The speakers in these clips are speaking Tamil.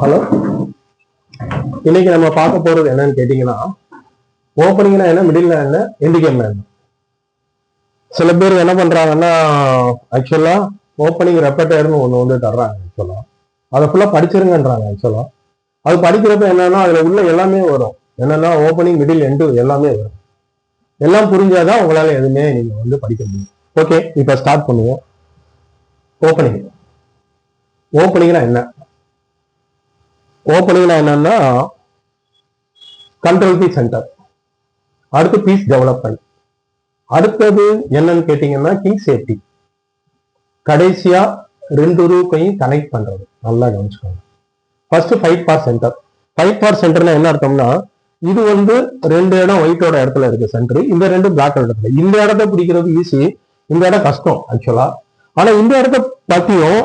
ஹலோ, இன்னைக்கு நம்ம பார்க்க போறது என்னன்னு கேட்டீங்கன்னா, ஓப்பனிங்னா என்ன, மிடில்னா என்ன, எண்டு கேம்னா என்ன. சில பேர் என்ன பண்றாங்கன்னா, ஆக்சுவலா ஓப்பனிங் ரெப்பர்டர்னு ஒண்ணு வந்து தர்றாங்க. ஆக்சுவலா அதை ஃபுல்லா படிச்சிருங்கன்றாங்க. ஆக்சுவலா அது படிக்கிறப்ப என்னன்னா, அதுல உள்ள எல்லாமே வரும். என்னன்னா ஓப்பனிங், மிடில், எண்டு எல்லாமே வரும். எல்லாம் புரிஞ்சாதான் உங்களால எதுவுமே நீங்க வந்து படிக்க முடியும். ஓகே, இப்ப ஸ்டார்ட் பண்ணுவோம். ஓப்பனிங். ஓப்பனிங்னா என்ன? ஓப்பனிங்னா என்னன்னா, கண்ட்ரோல் தி சென்டர், அடுத்து பீஸ் டெவலப்மெண்ட், அடுத்தது என்னன்னு கேட்டீங்கன்னா கிங் சேஃப்டி, கடைசியா ரெண்டு ரூக்கையும் கனெக்ட் பண்றது. நல்லா கவனிச்சுக்கோங்க. First fight for centre. Fight for சென்டர்னா என்ன அர்த்தம்னா, இது வந்து ரெண்டு இடம் ஒயிட்டோட இடத்துல இருக்கு சென்டர், இந்த ரெண்டு பிளாக் இடத்துல. இந்த இடத்த பிடிக்கிறது ஈஸி, இந்த இடம் கஷ்டம் ஆக்சுவலா. ஆனா இந்த இடத்த பத்தியும்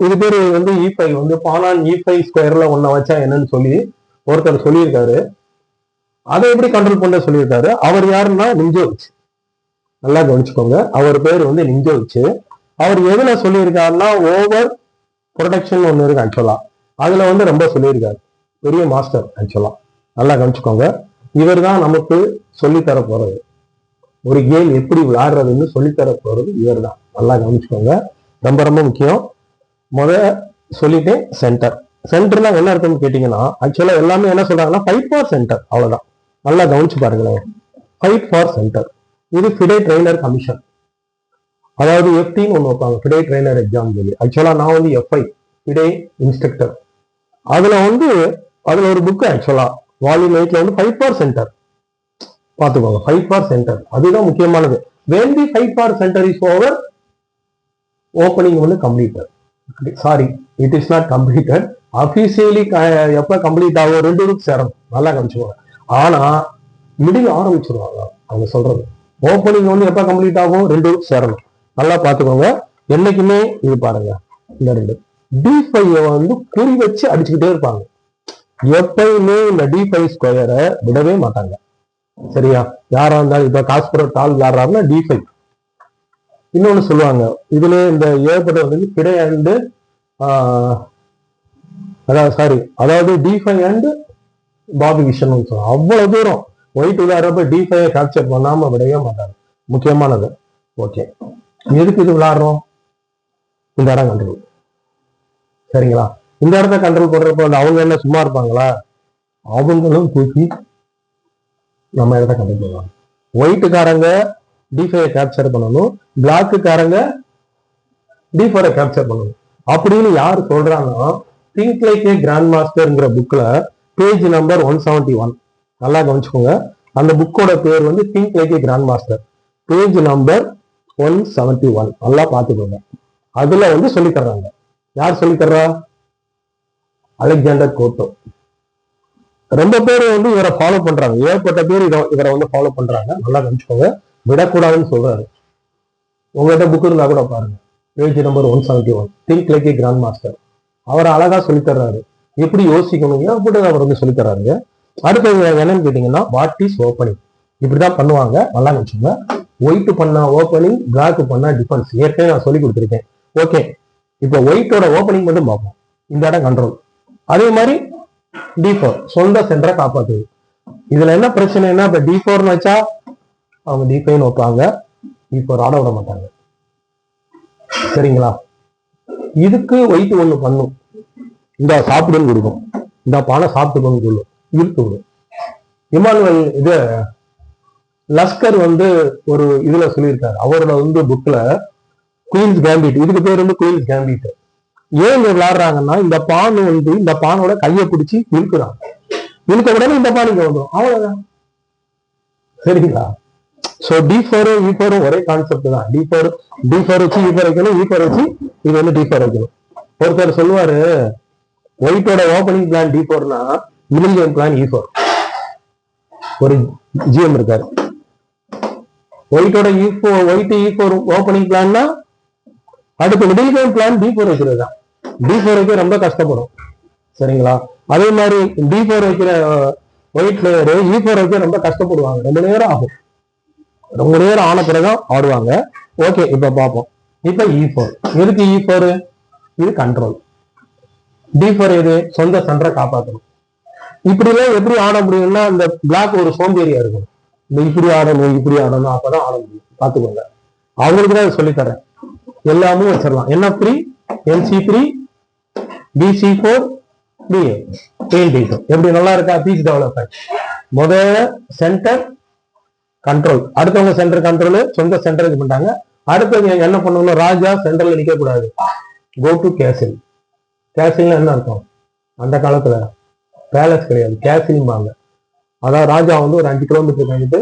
இது பேரு வந்து E5 வந்து பானான் E5 ஸ்கொயர்ல ஒன்ன வச்சா என்னன்னு சொல்லி ஒருத்தர் சொல்லியிருக்காரு. அதை எப்படி கண்ட்ரோல் பண்ண சொல்லியிருக்காரு. அவர் யாருன்னா நிஞ்சோவிச். நல்லா கவனிச்சுக்கோங்க, அவர் பேர் வந்து நிஞ்சோவிச். அவர் எதுல சொல்லியிருக்காருன்னா, ஓவர் ப்ரொடக்ஷன் ஒண்ணு இருக்கு ஆக்சுவலா, அதுல வந்து ரொம்ப சொல்லியிருக்காரு. பெரிய மாஸ்டர் ஆக்சுவலா. நல்லா கவனிச்சுக்கோங்க, இவர் தான் நமக்கு சொல்லித்தர போறது. ஒரு கேம் எப்படி விளையாடுறதுன்னு சொல்லித்தர போறது இவர் தான். நல்லா கவனிச்சுக்கோங்க, ரொம்ப ரொம்ப முக்கியம். சொல்லிட்டேன். சென்டர். சென்டர்னா என்ன அர்த்தம்னு கேட்டீங்கன்னா, ஆக்சுவலா எல்லாமே என்ன சொல்றாங்கன்னா ஃபைட் ஃபார் சென்டர், அவ்வளவுதான். நல்லா கவனிச்சு பாருங்களேன். ஃபைட் ஃபார் சென்டர் இது ஃபிடே ட்ரெய்னர் கமிஷன், அதாவது எஃப்டின்னு ஒன்று வைப்பாங்க, ஃபிடே ட்ரெய்னர் எக்ஸாம் சொல்லி. ஆக்சுவலா நான் வந்து எஃப்ஐ, ஃபிடே இன்ஸ்ட்ரக்டர். அதுல ஒரு புக் ஆக்சுவலா வால்யூம் 8ல வந்து ஃபைட் ஃபார் சென்டர் பார்த்துக்கோங்க. ஃபைட் ஃபார் சென்டர் அதுதான் முக்கியமானது. when the fight for center is over, opening வந்து completed. Sorry, it is not completed. Officially எப்ப கம்ப்ளீட் ஆகும், ரெண்டு ரூப் சேரணும். நல்லா கவனிச்சுக்கோங்க. ஆனா மிடில் ஆரம்பிச்சிருவாங்க அவங்க சொல்றது. ஓப்பனிங் வந்து எப்ப கம்ப்ளீட் ஆகும், ரெண்டு ரூப் சேரணும். நல்லா பாத்துக்கோங்க. என்னைக்குமே இது பாருங்க, இந்த ரெண்டு D5 வந்து குறி வச்சு அடிச்சுக்கிட்டே இருப்பாங்க. எப்பயுமே இந்த D5 ஸ்கொயரை விடவே மாட்டாங்க. சரியா? யாரா இருந்தாலும் இப்ப காஸ்பரட் ஆள் விளையாடுறாருன்னா D5. இன்னொன்னு சொல்லுவாங்க, இதுல இந்த ஏற்பட்ட வந்து பிடை அண்டு அதாவது D5 அண்ட் பாபி விஷன் சொல்லுவாங்க. அவ்வளவு தூரம் ஒயிட் விளையாடுறப்ப D5 கேப்சர் பண்ணாம விடவே மாட்டாங்க. முக்கியமானது. ஓகே, எதுக்கு இது விளையாடுறோம்? இந்த இடம் கண்ட்ரோல். சரிங்களா? இந்த இடத்த கண்ட்ரோல் பண்றப்ப அவங்க என்ன சும்மா இருப்பாங்களா? அவங்களும் தூக்கி நம்ம இடத்த கண்ட்ரோல் பண்ணுவாங்க. ஒயிட்டுக்காரங்க D5 கேப்சர் பண்ணணும், பிளாக்குக்காரங்க D4 கேப்சர் பண்ணணும். அப்படின்னு யாரு சொல்றாங்கன்னா, திங்க் லைக் ஏ கிராண்ட் மாஸ்டர்ங்கிற புக்ல பேஜ் நம்பர் 171. நல்லா கவனிச்சுக்கோங்க, அந்த புக்கோட பேர் வந்து திங்க் லைக் ஏ கிராண்ட் மாஸ்டர், பேஜ் நம்பர் 171. நல்லா பாத்துக்கோங்க. அதுல வந்து சொல்லி தர்றாங்க. யார் சொல்லி தர்றா? அலெக்சாண்டர் கோட்டோ. ரொம்ப பேர் வந்து இவரை ஃபாலோ பண்றாங்க. ஏற்பட்ட பேர் இவரை வந்து ஃபாலோ பண்றாங்க. நல்லா கவனிச்சுக்கோங்க, விடக்கூடாதுன்னு சொல்றாரு. உங்கள்கிட்ட புக் இருந்தா கூட பாருங்க, பேஜ் நம்பர் 171, திங்க் லைக் ஏ கிராண்ட் மாஸ்டர். அவர் அழகா சொல்லித்தர்றாரு, எப்படி யோசிக்கணும் அப்படி அவர் வந்து சொல்லித்தர்றாருங்க. அடுத்தது என்னன்னு கேட்டீங்கன்னா, வாட் இஸ் ஓப்பனிங். இப்படிதான் பண்ணுவாங்க. நல்லா வச்சுக்கோங்க. ஒயிட் பண்ணா ஓப்பனிங், பிளாக் பண்ணா டிஃபென்ஸ். ஏற்கனவே நான் சொல்லி கொடுத்துருக்கேன். ஓகே, இப்போ ஒயிட்டோட ஓப்பனிங் மட்டும் பார்ப்போம். இந்த இடம் கண்ட்ரோல். அதே மாதிரி D4 சொந்த சென்டரை காப்பாத்துது. இதுல என்ன பிரச்சனைனா, இப்ப D4 வச்சா அவங்க D5 வைப்பாங்க, D4 ஆட விட மாட்டாங்க. சரிங்களா? இதுக்கு ஒயிட் ஒண்ணு பண்ணும், இந்த சாப்பிடுன்னு கொடுக்கும், இந்த பானை சாப்பிட்டுக்கோன்னு சொல்லும், இழுத்து விடும். இமானுவல் இது லஸ்கர் வந்து ஒரு இதுல சொல்லியிருக்காரு, அவரோட வந்து புக்ல குயின்ஸ் கேம்பிட். இதுக்கு பேர் வந்து குயின்ஸ் கேம்பிட். ஏன் விளையாடுறாங்கன்னா, இந்த பான் வந்து இந்த பானோட கையை பிடிச்சி இழுக்குறாங்க. இழுக்க உடனே இந்த பான் இங்க வந்துடும், அவ்வளவுதான். சரிங்களா? சோ D4 E4 ஒரே கான்செப்ட் தான். D4 வச்சு E4 வைக்கணும், E4 வச்சு இது வந்து D4 வைக்கணும். ஒருத்தர் சொல்லுவாரு, ஒயிட்டோட ஓப்பனிங் பிளான் D4னா மிடில் கேம் பிளான் E4. ஒரு ஜிஎம் இருக்காரு. ஒயிட்டோட ஒயிட் E4 ஓப்பனிங் பிளான்னா அடுத்து மிடில் கேம் பிளான் D4 வைக்கிறது தான். D4 வைக்க ரொம்ப கஷ்டப்படும். சரிங்களா? அதே மாதிரி D4 வைக்கிற ஒயிட் பிளேயரு E4 வைக்க ரொம்ப கஷ்டப்படுவாங்க. ரொம்ப நேரம் ஆகும். ரொம்ப நேரம் ஆன பிறகுதான் ஆடுவாங்க. ஓகே, இப்ப பார்ப்போம். இப்ப E4 எதுக்கு? E4 இது கண்ட்ரோல். D4 எது? சொந்த சென்டரை காப்பாற்றணும். இப்படி எல்லாம் எப்படி ஆட முடியும்னா இந்த பிளாக் ஒரு சோம்பேறியா இருக்கும். இந்த இப்படி ஆடணும் அப்பதான் ஆட முடியும். பாத்துக்கோங்க, அவங்களுக்கு தான் சொல்லித்தரேன். எல்லாமும் வச்சிடலாம். NF3, NC3, BC4, BA, D2. எப்படி நல்லா இருக்கா? Piece development. முதல்ல சென்டர் கண்ட்ரோல், அடுத்தவங்க சென்டர் கண்ட்ரோல், சொந்த சென்டர் இது பண்ணிட்டாங்க. அடுத்தது என்ன பண்ணணும்? ராஜா சென்டர்ல நிக்க கூடாது. கோ டு கேசில். கேசில்னா என்ன அர்த்தம்? அந்த காலத்துல பேலஸ் கிடையாது, கேசில்பாங்க. அதாவது ராஜா வந்து ஒரு 5 கிலோமீட்டர் கழித்து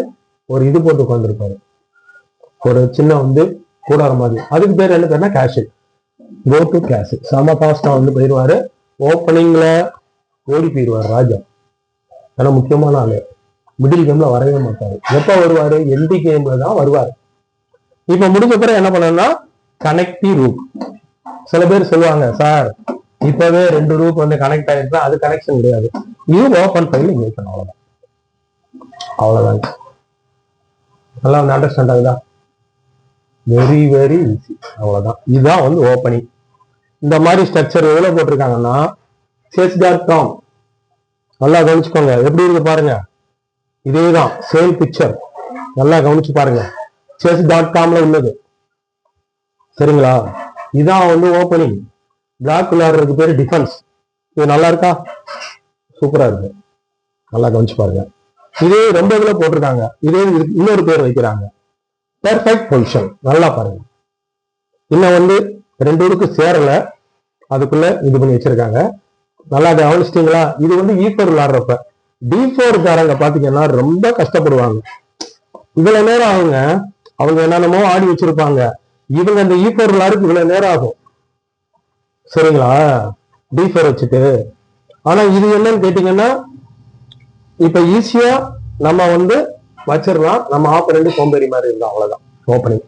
ஒரு இது போட்டு உட்காந்துருப்பாரு, ஒரு சின்ன கூடார மாதிரி. அதுக்கு பேர் என்ன பேருனா கேசில். கோ டு கேசில். செம பாஸ்டா போயிடுவாரு. ஓப்பனிங்ல ஓடி போயிடுவார் ராஜா. ஆனா முக்கியமான ஆளு. மிடில் கேம்ல வரவே மாட்டாரு. எப்ப வருவாரு? எண்டி கேம்ல தான் வருவாரு. இப்ப முடிஞ்ச பிறகு என்ன பண்ணணும்னா கனெக்டி ரூட். சில பேர் சொல்லுவாங்க, சார் இப்பவே 2 ரூட் கனெக்ட் ஆயிருக்கா, அது கனெக்ஷன் கிடையாது. இது ஓப்பன் ஃபைல் இங்க வைக்கணும். அவ்வளவுதான், அவ்வளவுதான். நல்லா அண்டர்ஸ்டாண்ட் ஆகுதா? Very very easy. அவ்வளவுதான். இதுதான் ஓப்பனிங். இந்த மாதிரி ஸ்ட்ரக்சர் எவ்வளவு போட்டிருக்காங்கன்னா chess.com. நல்லா கவனிச்சுக்கோங்க. எப்படி இருக்கு பாருங்க. இதேதான் சேம் பிக்சர். நல்லா கவனிச்சு பாருங்க. chess.comல உள்ளது. சரிங்களா? இதான் ஓப்பனிங். பிளாக் விளையாடுறதுக்கு பேரு டிஃபென்ஸ். இது நல்லா இருக்கா? சூப்பரா இருக்கு. நல்லா கவனிச்சு பாருங்க. இதே ரொம்ப இதுல போட்டிருக்காங்க. இதே இன்னொரு பேர் வைக்கிறாங்க, பெர்ஃபெக்ட் பொசிஷன். நல்லா பாருங்க. இன்னும் 2 ஊருக்கு சேரல, அதுக்குள்ள இது பண்ணி வச்சிருக்காங்க. நல்லா கவனிச்சிட்டீங்களா? இது E4 விளையாடுறப்ப D4 காரங்க பாத்தீங்கன்னா ரொம்ப கஷ்டப்படுவாங்க. இவ்வளவு நேரம் ஆகுங்க. அவங்க என்னென்னமோ ஆடி வச்சிருப்பாங்க. இவங்க அந்த E4 விளையாடுறதுக்கு இவ்வளவு நேரம் ஆகும். சரிங்களா? D4 வச்சுட்டு. ஆனா இது என்னன்னு கேட்டீங்கன்னா இப்ப ஈஸியா நம்ம வச்சிடலாம். நம்ம ஆப்பரண்ட் சோம்பேறி மாதிரி இருந்தா அவ்வளவுதான் ஓப்பனிங்.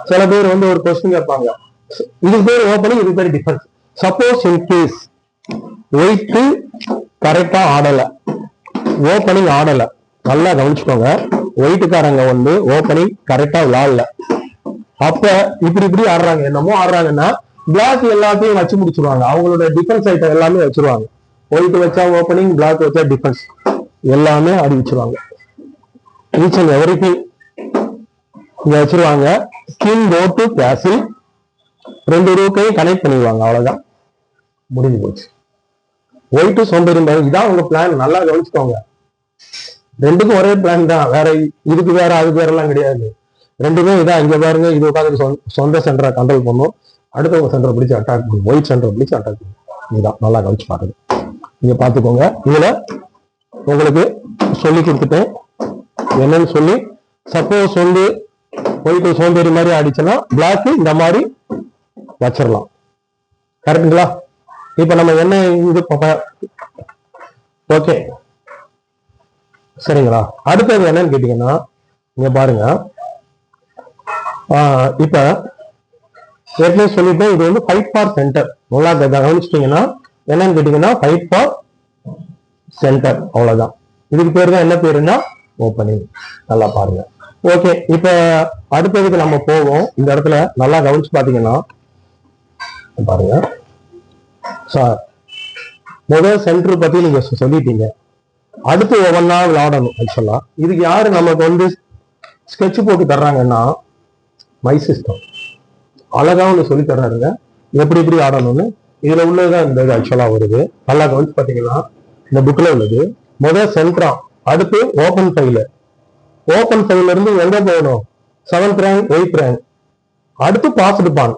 சில பேர் ஒரு கொஸ்டின் கேட்பாங்க, இதுக்கு பேர் ஓப்பனிங், இதுக்கு பேர் defence. Suppose in case white கரெக்டா ஆடல, ஓப்பனிங் ஆடல, நல்லா கவனிச்சுக்கோங்க. ஒயிட்டுக்காரங்க ஓப்பனிங் கரெக்டா விளையாடல, அப்ப இப்படி ஆடுறாங்க, என்னமோ ஆடுறாங்கன்னா பிளாக் எல்லாத்தையும் வச்சு முடிச்சிருவாங்க. அவங்களோட டிஃபென்ஸ் ஐட்டம் எல்லாமே வச்சிருவாங்க. ஒயிட் வச்சா ஓப்பனிங், பிளாக் வச்சா டிஃபென்ஸ், எல்லாமே ஆடி வச்சிருவாங்க. ஈச் அண்ட் எவ்ரிதிங் இங்க வச்சிருவாங்க. கிங் கோ டு கேசில், 2 ரூக்கையும் கனெக்ட் பண்ணிடுவாங்க. அவ்வளவுதான், முடிஞ்சு போச்சு. ஒயிட்டு சோம்பேறி. இதான் உங்க பிளான். நல்லா கவனிச்சுக்கோங்க. ரெண்டுக்கும் ஒரே பிளான் தான். வேற இதுக்கு வேற அதுக்கு வேற எல்லாம் கிடையாது. ரெண்டுமே இதான். இங்க பாருங்க, இது உட்காந்து சொந்த சென்டரை கண்ட்ரோல் பண்ணும், அடுத்தவங்க சென்டரை பிடிச்சி அட்டாக் பண்ணும், ஒயிட் சென்டரை பிடிச்சி அட்டாக் பண்ணும். இதுதான் நல்லா கவனிச்சு பாருங்க. நீங்க பாத்துக்கோங்க. இதுல உங்களுக்கு சொல்லி கொடுத்துட்டேன் என்னன்னு சொல்லி. சப்போஸ் ஒயிட் சோம்பேறி மாதிரி ஆடிச்சுன்னா பிளாக் இந்த மாதிரி வச்சிடலாம். கரெக்டுங்களா? இப்ப நம்ம என்ன இது ஓகே, சரிங்களா? அடுத்தது என்னன்னு கேட்டீங்கன்னா இங்க பாருங்க. இப்ப ஏற்கனவே சொல்லிட்டேன், இது ஃபைட் ஃபார் சென்டர். நல்லா கவனிச்சிட்டீங்கன்னா என்னன்னு கேட்டீங்கன்னா ஃபைட் ஃபார் சென்டர். அவ்வளவுதான். இதுக்கு பேரு தான் என்ன பேருன்னா ஓப்பனிங். நல்லா பாருங்க. ஓகே, இப்ப அடுத்ததுக்கு நம்ம போவோம். இந்த இடத்துல நல்லா கவனிச்சு பாத்தீங்கன்னா பாருங்க சார், முதல் சென்டர் பத்தி நீங்க சொல்லிட்டீங்க. அடுத்து ஒவ்வொன்றா விளையாடணும். ஆக்சுவலா இதுக்கு யாரு நமக்கு ஸ்கெட்ச் போட்டு தர்றாங்கன்னா மை சிஸ்டம். அழகா சொல்லி தர்றாருங்க, எப்படி ஆடணும்னு. இதுல உள்ளதுதான் இந்த இது ஆக்சுவலா வருது. நல்லா கவனிச்சு பாத்தீங்கன்னா இந்த புக்ல உள்ளது. முதல் சென்டரா, அடுத்து ஓபன் ஃபைல். ஓபன் ஃபைல்ல இருந்து எங்க போகணும்? 7th rank, 8th rank. அடுத்து பாஸ்டு பான்.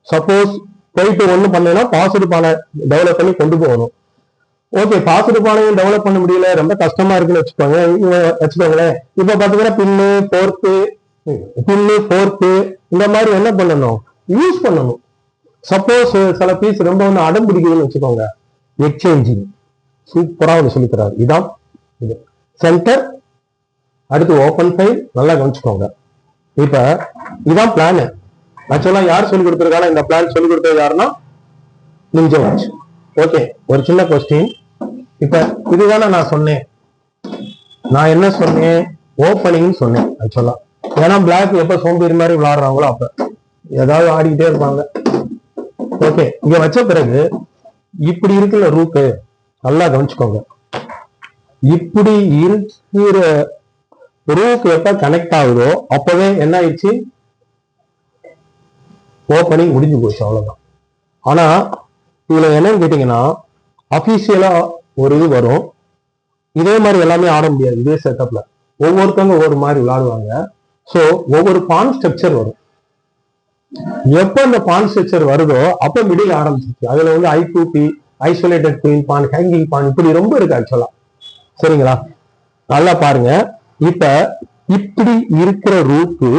சப்போஸ் போயிட்டு ஒண்ணு பண்ணா பாஸ்டு பானை டெவலப் பண்ணி கொண்டு போகணும். ஓகே, பாஸ்டு பானையும் டெவலப் பண்ண முடியல, ரொம்ப கஷ்டமா இருக்குன்னு வச்சுக்கோங்களேன். இப்ப பாத்தீங்கன்னா பின்னு ஃபோர்த்து இந்த மாதிரி என்ன பண்ணணும்? யூஸ் பண்ணணும். சப்போஸ் சில பீஸ் ரொம்ப அடம் பிடிக்குதுன்னு வச்சுக்கோங்க, எக்ஸ்சேஞ்சிங் சூப்பரா சொல்லிக்கிறாரு. இதான் இது சென்டர், அடுத்து ஓப்பன் ஃபைல். நல்லா கவனிச்சுக்கோங்க. இப்ப இதான் பிளான். ஆக்சுவலா யார் சொல்லி கொடுத்திருக்காங்க? இந்த பிளான் சொல்லி கொடுத்தது யாருன்னா நிஞ்சா வாட்ச். ஓகே, ஒரு சின்ன கொஸ்டின். இப்ப இதுதானே நான் சொன்னேன். நான் என்ன சொன்னேன்? ஓப்பனிங் சொன்னேன். ஆக்சுவலா ஏன்னா பிளாக் எப்ப சோம்பேறி மாதிரி விளையாடுறாங்களோ அப்ப ஏதாவது ஆடிக்கிட்டே இருப்பாங்க. ஓகே, இங்க வச்ச பிறகு இப்படி இருக்குல்ல ரூட்டு, நல்லா கவனிச்சுக்கோங்க. இப்படி இருக்கிற ரூட் எப்ப கனெக்ட் ஆகுதோ அப்பவே என்ன ஆயிடுச்சு, ஓப்பனிங் முடிஞ்சு போச்சு, அவ்வளவுதான். ஆனா இதுல என்னன்னு கேட்டீங்கன்னா, அபிஷியலா ஒரு இது வரும், இதே மாதிரி எல்லாமே ஆட முடியாது. இதே செட்டப்ல ஒவ்வொருத்தவங்க ஒவ்வொரு மாதிரி விளையாடுவாங்க. ஸோ ஒவ்வொரு பான் ஸ்ட்ரக்சர் வரும். எப்ப அந்த பான் ஸ்ட்ரக்சர் வருதோ அப்ப மிடில் ஆரம்பிச்சிச்சு. அதுல வந்து I2P, ஐசோலேட்டட் குயின் பான், ஹேங்கிங் பான், இப்படி ரொம்ப இருக்கு ஆக்சுவலா. சரிங்களா, நல்லா பாருங்க. இப்ப இப்படி இருக்கிற ரூட்டு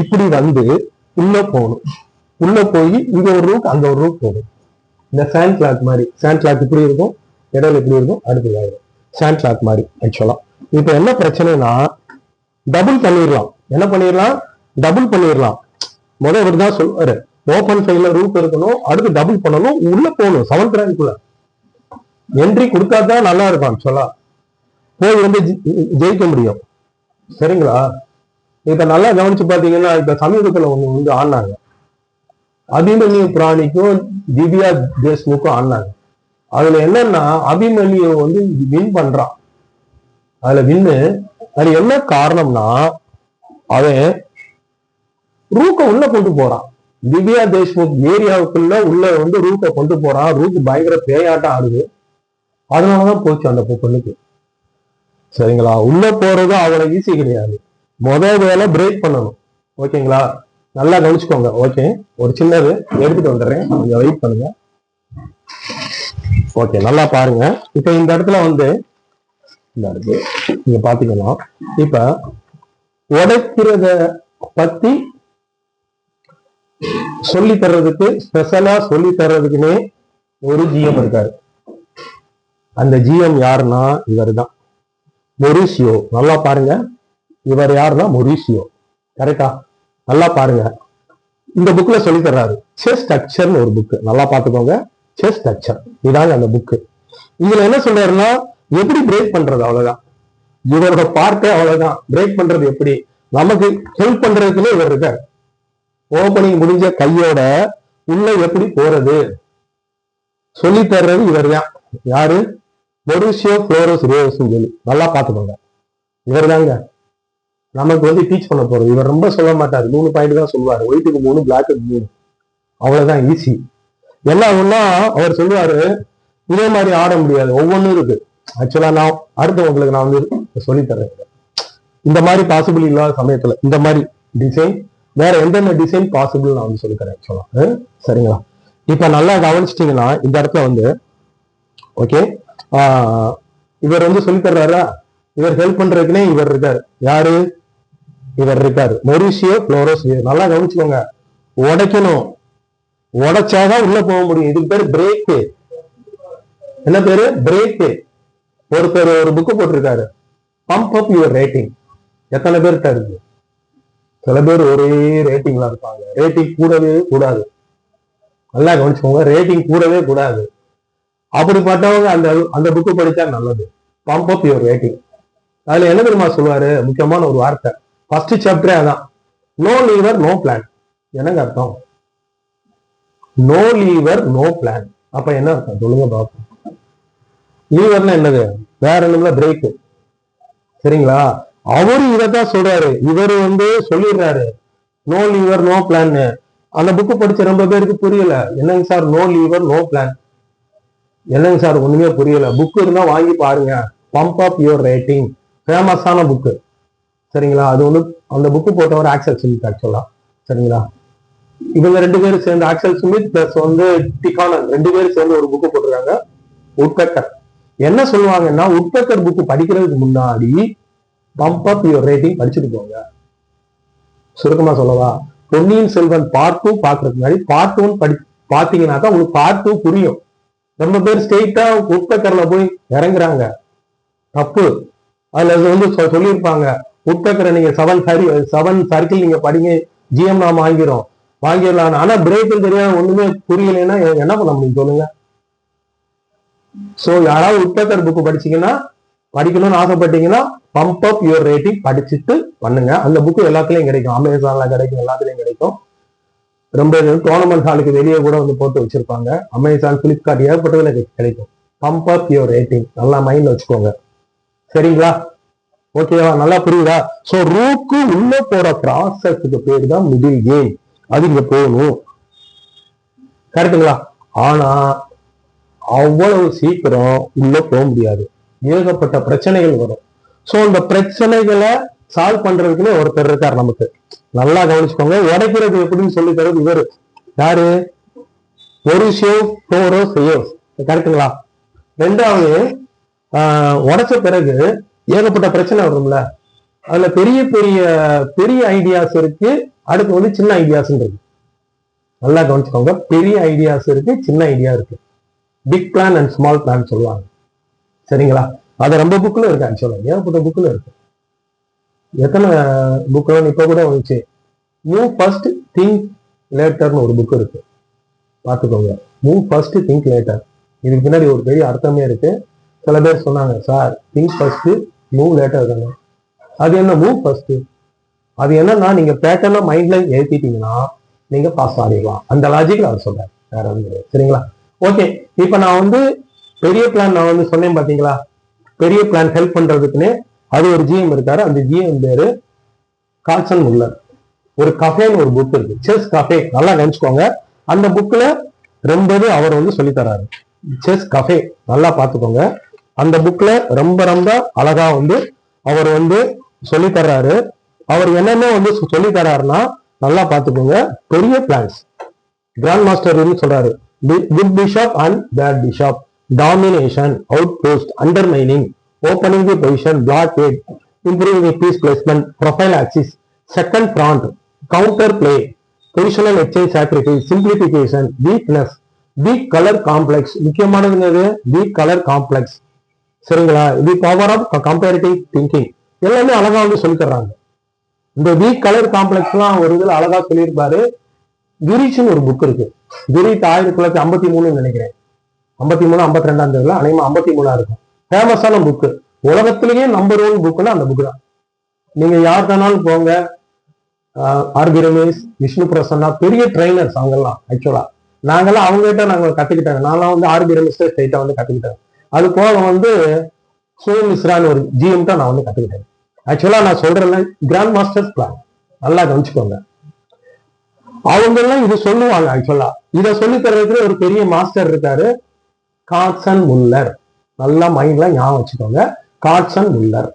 இப்படி வந்து உள்ள போகணும். உள்ள போய் இங்க ஒரு ரூட் அங்க ஒரு ரூட் போகும். இந்த சாண்ட் கிளாக் மாதிரி, சாண்ட் கிளாக் இப்படி இருக்கும், இடையில இப்படி இருக்கும், அடுத்து ஆயிடும். சாண்ட் கிளாக் மாதிரி ஆக்சுவலா. இப்ப என்ன பிரச்சனைனா, டபுள் பண்ணிடலாம். என்ன பண்ணிடலாம், டபுள் பண்ணிடலாம். முதல் இவர் தான் சொல்லுவாரு, ஓபன் ஃபைல்ல ரூட் இருக்கணும், அடுத்து டபுள் பண்ணணும், உள்ள போகணும். 7th ரேங்க்குள்ள என்ட்ரி கொடுத்தாதான் நல்லா இருக்கும் ஆக்சுவலா, போய் வந்து ஜெயிக்க முடியும். சரிங்களா, இப்ப நல்லா கவனிச்சு பாத்தீங்கன்னா, இப்ப சமீபத்துல ஒண்ணு வந்து ஆடினாங்க, அபிமன்யு பிராணிக்கும் திவ்யா தேஷ்முக்கும் ஆடினாங்க. அதுல என்னன்னா, அபிமன்யு வந்து வின் பண்றான். அதுல வின்னு. அது என்ன காரணம்னா, அவன் ரூக்க உள்ள கொண்டு போறான். திவ்யா தேஷ்முக் ஏரியாவுக்குள்ள உள்ள வந்து ரூக்க கொண்டு போறான். ரூக் பயங்கர பேயாட்டம் ஆடுது. அதனாலதான் போச்சு அந்த பொண்ணுக்கு. சரிங்களா, உள்ள போறது அவ்வளவு ஈஸி கிடையாது. முதல் வேலை பிரேக் பண்ணணும். ஓகேங்களா, நல்லா கவனிச்சுக்கோங்க. ஓகே, ஒரு சின்னது எடுத்துட்டு வந்துடுறேன், கொஞ்சம் வெயிட் பண்ணுங்க. ஓகே, நல்லா பாருங்க. இப்ப இந்த இடத்துல வந்து இந்த இருக்கு, நீங்க பாத்தீங்கன்னா, இப்ப உடைக்கிறத பத்தி சொல்லி தர்றதுக்கு, ஸ்பெஷலா சொல்லி தர்றதுக்குன்னே ஒரு ஜிஎம் இருக்காரு. அந்த ஜிஎம் யாருன்னா இவர் தான், மொரிசியோ. நல்லா பாருங்க, இவர் யாருன்னா மொரிசியோ. கரெக்டா, நல்லா பாருங்க. இந்த புக்ல சொல்லி தர்றாரு, செஸ் ஸ்ட்ரக்சர்னு ஒரு புக். நல்லா பாத்துக்கோங்க, செஸ் ஸ்ட்ரக்சர், இதாங்க அந்த புக். இதுல என்ன சொல்றாருன்னா, எப்படி பிரேக் பண்றது, அவ்வளவுதான். இவரோட பார்ட்டே அவ்வளவுதான். பிரேக் பண்றது எப்படி, நமக்கு ஹெல்ப் பண்றதுக்குன்னே இவர் இருக்காரு. ஓபனிங் முடிஞ்ச கையோட உள்ள எப்படி போறது சொல்லி தர்றது இவர் தான். யாரு, மொரிசியோ ஃப்ளோரஸ் ரியோஸ் சொல்லி. நல்லா பாத்துக்கோங்க, இவர் தாங்க நமக்கு வந்து டீச் பண்ண போறது. இவர் ரொம்ப சொல்ல மாட்டாரு, 3 பாயிண்ட் தான் சொல்லுவாரு. ஒயிட்டுக்கு 3, பிளாக்கு 3, அவ்வளவுதான், ஈஸி. என்ன ஆகும்னா, அவர் சொல்லுவாரு, இதே மாதிரி ஆட முடியாது, ஒவ்வொன்றும் இருக்கு. ஆக்சுவலா நான் அடுத்து உங்களுக்கு நான் வந்து சொல்லித்தரேன். இந்த மாதிரி பாசிபிள் இல்லாத சமயத்துல இந்த மாதிரி டிசைன், வேற எந்தெந்த டிசைன் பாசிபிள் நான் வந்து சொல்லித்தரேன் ஆக்சுவலா. சரிங்களா, இப்ப நல்லா கவனிச்சிட்டீங்கன்னா இந்த இடத்துல வந்து ஓகே, இவர் வந்து சொல்லித்தர்றாரா, இவர் ஹெல்ப் பண்றதுக்குன்னே இவர் இருக்காரு. யாரு, இவர் இருக்காரு, மொரிசியோ ஃப்ளோரஸ். நல்லா கவனிச்சுக்கோங்க, உடைக்கணும், உடைச்சாதான் உள்ள போக முடியும். இதுக்கு பேரு பிரேக்கு. என்ன பேரு, பிரேக்கு. ஒருத்தர் ஒரு புக்கு போட்டிருக்காரு, பம்ப் அப் யுவர் ரேட்டிங். எத்தனை பேர்கிட்ட இருக்கு, சில பேர் ஒரே ரேட்டிங்ல இருப்பாங்க. ரேட்டிங் கூடவே கூடாது. நல்லா கவனிச்சுக்கோங்க, ரேட்டிங் கூடவே கூடாது. அப்படிப்பட்டவங்க அந்த அந்த புக்கு படிச்சா நல்லது. Pump up your rating. அதுல என்ன தெரியுமா சொல்லுவாரு, முக்கியமான ஒரு வார்த்தை, ஃபர்ஸ்ட் சாப்டரே அதான், நோ லீவர் நோ பிளான். என்னங்க அர்த்தம், நோ லீவர் நோ பிளான்? அப்ப என்ன அர்த்தம் சொல்லுங்க பாப்போம். லீவர்னா என்னது, வேற என்னல பிரேக். சரிங்களா, அவரு இதைத்தான் சொல்றாரு. இவரு வந்து சொல்லிடுறாரு நோ லீவர் நோ பிளான். அந்த புக்கு படிச்ச ரொம்ப பேருக்கு புரியல. என்னங்க sir no lever no plan, என்னங்க சார் ஒண்ணுமே புரியல. புக்கு இருந்தா வாங்கி பாருங்க, பம்ப் அப் யுவர் ரேட்டிங், ஃபேமஸான புக்கு. சரிங்களா, அது வந்து அந்த புக்கு போட்டவர் ஆக்சல் ஸ்மித் ஆக்சுவலா. சரிங்களா, இவங்க 2 பேரும் சேர்ந்து, ஆக்சல் ஸ்மித் பிளஸ் வந்து டிகானன், 2 பேரும் சேர்ந்து ஒரு புக்கு போட்டிருக்காங்க, உட்பெக்கர். என்ன சொல்லுவாங்கன்னா, உட்பெக்கர் புக்கு படிக்கிறதுக்கு முன்னாடி பம்ப் அப் யுவர் ரேட்டிங் படிச்சுட்டு போங்க. சுருக்கமா சொல்லவா, பொன்னியின் செல்வன் பார்ட் 2 பாக்குறதுக்கு முன்னாடி பார்ட் 1 பாத்தீங்கன்னா தான் உங்களுக்கு பார்ட் 2 புரியும். ரொம்ப பேர் ஸ்ட்ரெயிட்டா உட்பெக்கர்ல போய் இறங்குறாங்க, தப்பு. அதுல வந்து சொல்லியிருப்பாங்க, உட்பெக்கரை நீங்க 7 சர்க்கிள் நீங்க படிங்க, ஜிஎம் நாம வாங்கிடலாம். ஆனா பிரேக் தெரியாம ஒண்ணுமே புரியலைன்னா என்ன பண்ண முடியும் சொல்லுங்க. சோ யாராவது உட்பெக்கர் புக் படிக்கணும்னு ஆசைப்பட்டீங்கன்னா பம்ப் அப் யுவர் ரேட்டிங் படிச்சுட்டு பண்ணுங்க. அந்த புக்கு எல்லாத்துலயும் கிடைக்கும், அமேசான்ல கிடைக்கும், எல்லாத்துலயும் கிடைக்கும். ரொம்ப டோர்னமெண்ட் ஹாலுக்கு வெளியே கூட வந்து போட்டு வச்சிருப்பாங்க. அமேசான், பிளிப்கார்ட் ஏற்பட்டதுல கிடைக்கும். பம்ப் அப் யுவர் ரேட்டிங், நல்லா மைண்ட்ல வச்சுக்கோங்க. சரிங்களா? ஓகேவா? நல்லா புரியுதா? சோ ரூக்கு உள்ள போற ப்ராசஸ்க்கு பேரு தான் மிடில் கேம். அது இங்க போகணும். கரெக்டுங்களா? ஆனா அவ்வளவு சீக்கிரம் உள்ள போக முடியாது. ஏகப்பட்ட பிரச்சனைகள் வரும். சோ இந்த பிரச்சனைகளை சால்வ் பண்றதுக்குன்னு ஒருத்தர் இருக்கார் நமக்கு. நல்லா கவனிச்சுக்கோங்க. உடைக்கிறது எப்படின்னு சொல்லி தரது இவரு. யாரு? ஒரு ஷேவ் போரோ செய்யோஸ். கரெக்டுங்களா? ரெண்டாவது, உடைச்ச பிறகு ஏகப்பட்ட பிரச்சனை வரும்ல. அதுல பெரிய பெரிய பெரிய ஐடியாஸ் இருக்கு, அடுத்து வந்து சின்ன ஐடியாஸ் இருக்கு. நல்லா கவனிச்சுக்கோங்க. பெரிய ஐடியாஸ் இருக்கு, சின்ன ஐடியா இருக்கு. Big plan and small plan சொல்லுவாங்க. சரிங்களா? அது ரொம்ப புக்ல இருக்கு. ஆக்சுவலா ஏகப்பட்ட புக்ல இருக்கு. எத்தனை புக்ல இப்ப கூட வந்துச்சு. மூவ் ஃபர்ஸ்ட் திங்க் லேட்டர்னு ஒரு புக் இருக்கு, பாத்துக்கோங்க. Move first think later. இதுக்கு பின்னாடி ஒரு பெரிய அர்த்தமே இருக்கு. சில பேர் சொன்னாங்க, sir think first move later தானே. அது என்ன மூவ் ஃபர்ஸ்ட்? அது என்னன்னா, நீங்க பேட்டர்னா மைண்ட்ல ஏத்திட்டீங்கன்னா நீங்க பாஸ் ஆகிடலாம். அந்த லாஜிக்ல அவர் சொல்றாரு, வேற வந்து. சரிங்களா? ஓகே. இப்ப நான் வந்து பெரிய பிளான் நான் வந்து சொன்னேன் பாத்தீங்களா? பெரிய பிளான் ஹெல்ப் பண்றதுக்குன்னு அது ஒரு ஜிஎம் இருக்காரு. அந்த ஜிஎம் பேரு கார்ல்சன் முல்லர். ஒரு கஃபேன்னு ஒரு புக் இருக்கு, செஸ் கஃபே. நல்லா நினைச்சுக்கோங்க. அந்த புக்ல ரொம்பவே அவர் வந்து சொல்லி தராரு. செஸ் கஃபே நல்லா பாத்துக்கோங்க. அந்த புக்ல ரொம்ப ரொம்ப அழகா வந்து அவர் வந்து சொல்லி தர்றாரு. அவர் என்னென்ன வந்து சொல்லி தர்றாருன்னா நல்லா பாத்துக்கோங்க. பெரிய பிளான்ஸ், கிராண்ட் மாஸ்டர் சொல்றாரு. Good bishop and bad bishop, domination, outpost, undermining, opening the position, blockade, improving the piece placement, profile axis, second front, counter play, positional exchange, sacrifice, simplification, weakness, weak colour complex. முக்கியமானது வீக் கலர் காம்ப்ளெக்ஸ். சரிங்களா? இது பவர் ஆஃப் கம்பேரிட்டிவ் திங்கிங். எல்லாமே அழகா வந்து சொல்லி தர்றாங்க. இந்த வீக் கலர் காம்ப்ளெக்ஸ் எல்லாம் ஒரு இதுல அழகா சொல்லியிருப்பாரு. கிரீஷ்னு ஒரு புக் இருக்கு. கிரீஷ் 1953 நினைக்கிறேன். 53 52ஆம் தேதியில அனைமா 53 இருக்கும். ஃபேமஸான புக்கு. உலகத்திலேயே நம்பர் 1 புக்குன்னா அந்த புக்கு தான். நீங்க யார் தானாலும் போங்க. ஆர்பி ரமேஷ், விஷ்ணு பிரசன்னா, பெரிய ட்ரைனர்ஸ் அவங்கெல்லாம். ஆக்சுவலா நாங்கெல்லாம் அவங்ககிட்ட நாங்க கத்துக்கிட்டாங்க. நான்லாம் வந்து ஆர்பி ரமேஷ் ஸ்ட்ரைட்டா வந்து கத்துக்கிட்டேன். அது போக வந்து சுனில் மிஸ்ரான்னு ஒரு ஜிஎம் தான் நான் வந்து கத்துக்கிட்டேன். ஆக்சுவலா நான் சொல்றேன் கிராண்ட் மாஸ்டர்ஸ் பிளான். நல்லா கவனிச்சுக்கோங்க. அவங்க எல்லாம் இது சொல்லுவாங்க. ஆக்சுவலா இதை சொல்லி தர்றதுக்கு ஒரு பெரிய மாஸ்டர் இருக்காரு, கார்ல்சன் முல்லர். நல்லா மைண்ட்ல ஞாபகம் வச்சுக்கோங்க. Karsten Muller.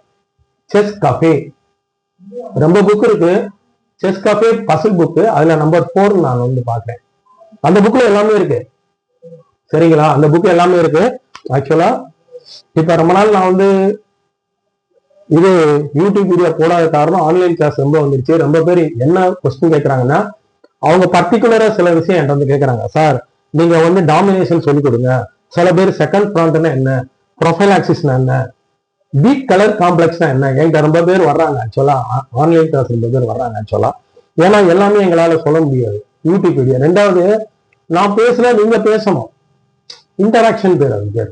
செஸ் கஃபே ரொம்ப புக் இருக்கு. Chess cafe puzzle book. அதுல நம்பர் 4 நான் வந்து பாக்குறேன். அந்த புக்ல எல்லாமே இருக்கு. சரிங்களா? அந்த புக் எல்லாமே இருக்கு. ஆக்சுவலா இப்ப ரொம்ப நாள் நான் வந்து இது யூடியூப் வீடியோ போடாத காரணம் ஆன்லைன் கிளாஸ் ரொம்ப வந்துருச்சு. ரொம்ப பேர் என்ன கொஸ்டின் கேட்கறாங்கன்னா, அவங்க பர்டிகுலரா சில விஷயம் என்கிட்ட வந்து கேட்கறாங்க. சார் நீங்க வந்து டாமினேஷன் சொல்லி கொடுங்க. சில பேர் செகண்ட் ஃப்ராண்ட்னா என்ன, ப்ரொஃபைல் ஆக்சிஸ்னா என்ன, வீக் கலர் காம்ப்ளெக்ஸ்னா என்ன, என்கிட்ட ரொம்ப பேர் வர்றாங்க. ஆக்சுவலா ஆன்லைன் கிளாஸ் ரொம்ப பேர் வர்றாங்க. ஆக்சுவலா ஏன்னா எல்லாமே எங்களால சொல்ல முடியாது யூடியூப் வீடியோ. ரெண்டாவது, நான் பேசுனா நீங்க பேசணும். இன்டராக்ஷன் பேர் அது பேர்.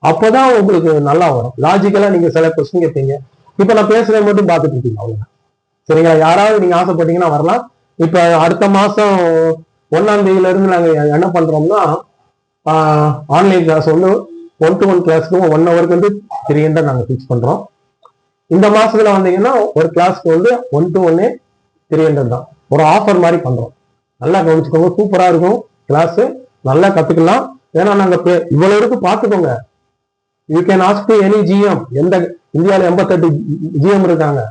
அப்போதான் உங்களுக்கு நல்லா வரும். லாஜிக்கலா நீங்க சில கொஸ்டின் கேட்பீங்க. இப்ப நான் பேசுறேன் மட்டும் பார்த்துட்டு இருக்கீங்க, அவ்வளவுதான். சரிங்களா? யாராவது நீங்க ஆசைப்பட்டீங்கன்னா வரலாம். இப்ப அடுத்த மாசம் 1ஆம் தேதியில இருந்து நாங்க என்ன பண்றோம்னா, ஆன்லைன் கிளாஸ் வந்து 1 to 1 கிளாஸ்க்கு 1 ஹவருக்கு வந்து 300 நாங்க ஃபிக்ஸ் பண்றோம். இந்த மாசத்துல வந்தீங்கன்னா ஒரு கிளாஸ்க்கு வந்து 1 to 1 300 தான். ஒரு ஆஃபர் மாதிரி பண்றோம். நல்லா கவனிச்சுக்கோங்க. சூப்பரா இருக்கும் கிளாஸ். நல்லா கத்துக்கலாம். ஏன்னா நாங்க இவ்வளவு இருக்கு பாத்துக்கோங்க. You can ask to any GM. எந்த இந்தியாவில 88 ஜிஎம் இருக்காங்க,